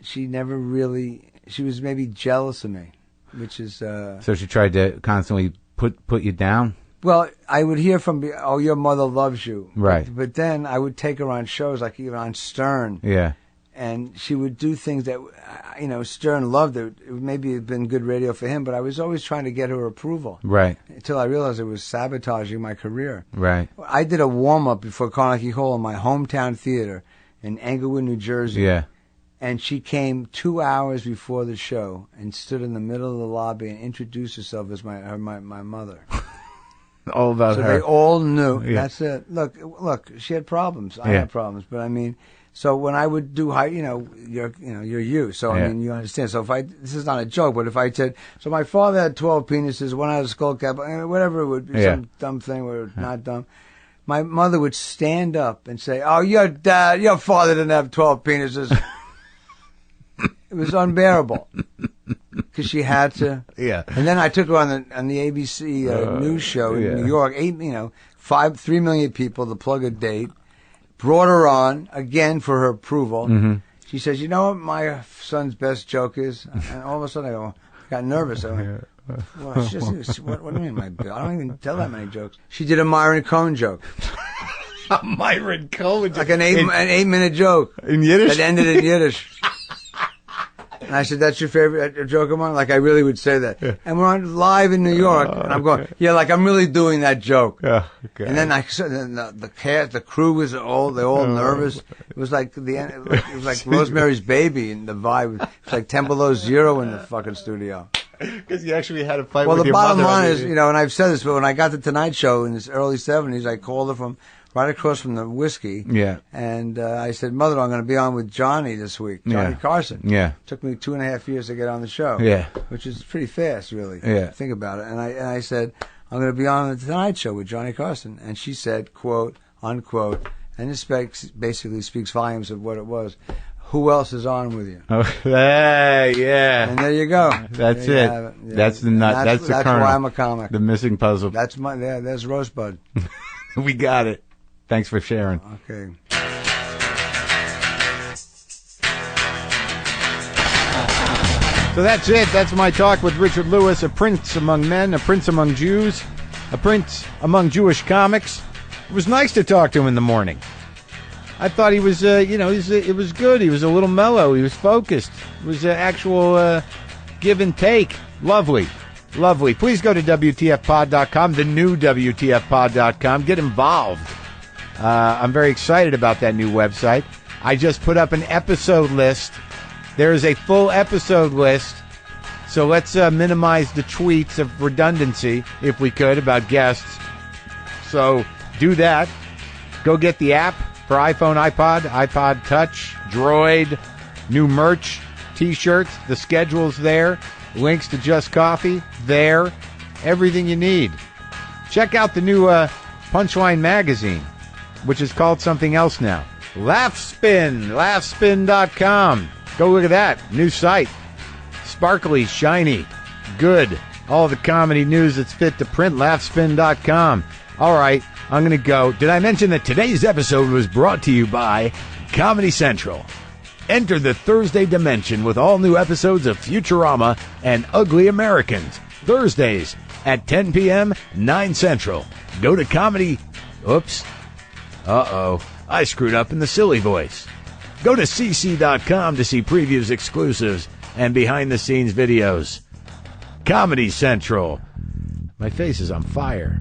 S2: she never really. She was maybe jealous of me, which is.
S1: So she tried to constantly put you down.
S2: Well, I would hear from, oh, your mother loves you.
S1: Right.
S2: But then I would take her on shows, like even on Stern.
S1: Yeah.
S2: And she would do things that, Stern loved it. It maybe had been good radio for him, but I was always trying to get her approval.
S1: Right.
S2: Until I realized it was sabotaging my career.
S1: Right.
S2: I did a warm-up before Carnegie Hall in my hometown theater in Englewood, New Jersey.
S1: Yeah.
S2: And she came 2 hours before the show and stood in the middle of the lobby and introduced herself as my mother.
S1: All about
S2: her. So they all knew. Yeah. That's it. Look. She had problems. I had problems, but I mean, so when I would do high, you're you. So I mean, you understand. So this is not a joke, but if I said, so my father had 12 penises, one had a skull cap, whatever it would be, some dumb thing or not dumb. My mother would stand up and say, "Oh, your father didn't have 12 penises." It was unbearable. Because she had to.
S1: Yeah.
S2: And then I took her on the ABC news show in New York. 3 million people to plug a date. Brought her on again for her approval. Mm-hmm. She says, "You know what my son's best joke is?" And all of a sudden I got nervous. I went, well, what do you mean I don't even tell that many jokes. She did a Myron Cohen joke.
S1: A Myron Cohen joke.
S2: Like an 8-minute joke.
S1: In Yiddish?
S2: That ended in Yiddish. And I said, "That's your favorite joke of mine?" Like, I really would say that. Yeah. And we're on live in New York, and I'm going, like I'm really doing that joke.
S1: Yeah, okay.
S2: And then the cast, the crew was they're all nervous. It was like it was like Rosemary's Baby, and the vibe. It was like 10 below zero in the fucking studio.
S1: Because you actually had a fight with your
S2: Well,
S1: mother.
S2: the bottom line is, and I've said this, but when I got the Tonight Show in the early 70s, I called her from right across from the whiskey.
S1: Yeah.
S2: And I said, "Mother, I'm going to be on with Johnny this week, Johnny Carson."
S1: Yeah.
S2: Took me 2.5 years to get on the show.
S1: Yeah.
S2: Which is pretty fast, really.
S1: Yeah.
S2: Think about it. And I said, "I'm going to be on the Tonight Show with Johnny Carson." And she said, quote, unquote, and this basically speaks volumes of what it was, "Who else is on with you?"
S1: Oh, yeah.
S2: And there you go.
S1: That's it. Yeah. That's the nut. That's the kernel.
S2: That's why I'm a comic.
S1: The missing puzzle.
S2: That's there's Rosebud.
S1: We got it. Thanks for sharing.
S2: Okay.
S1: So that's it. That's my talk with Richard Lewis, a prince among men, a prince among Jews, a prince among Jewish comics. It was nice to talk to him in the morning. I thought he was, it was good. He was a little mellow. He was focused. It was actual give and take. Lovely. Lovely. Please go to WTFpod.com, the new WTFpod.com. Get involved. I'm very excited about that new website. I just put up an episode list. There is a full episode list. So let's minimize the tweets of redundancy, if we could, about guests. So do that. Go get the app for iPhone, iPod, iPod Touch, Droid, new merch, T-shirts. The schedule's there. Links to Just Coffee there. Everything you need. Check out the new Punchline magazine, which is called something else now. Laughspin.com. Go look at that. New site. Sparkly, shiny, good. All the comedy news that's fit to print. Laughspin.com. All right, I'm going to go. Did I mention that today's episode was brought to you by Comedy Central? Enter the Thursday dimension with all new episodes of Futurama and Ugly Americans. Thursdays at 10 p.m., 9 Central. Go to comedy... Oops. Uh-oh. I screwed up in the silly voice. Go to cc.com to see previews, exclusives, and behind-the-scenes videos. Comedy Central. My face is on fire.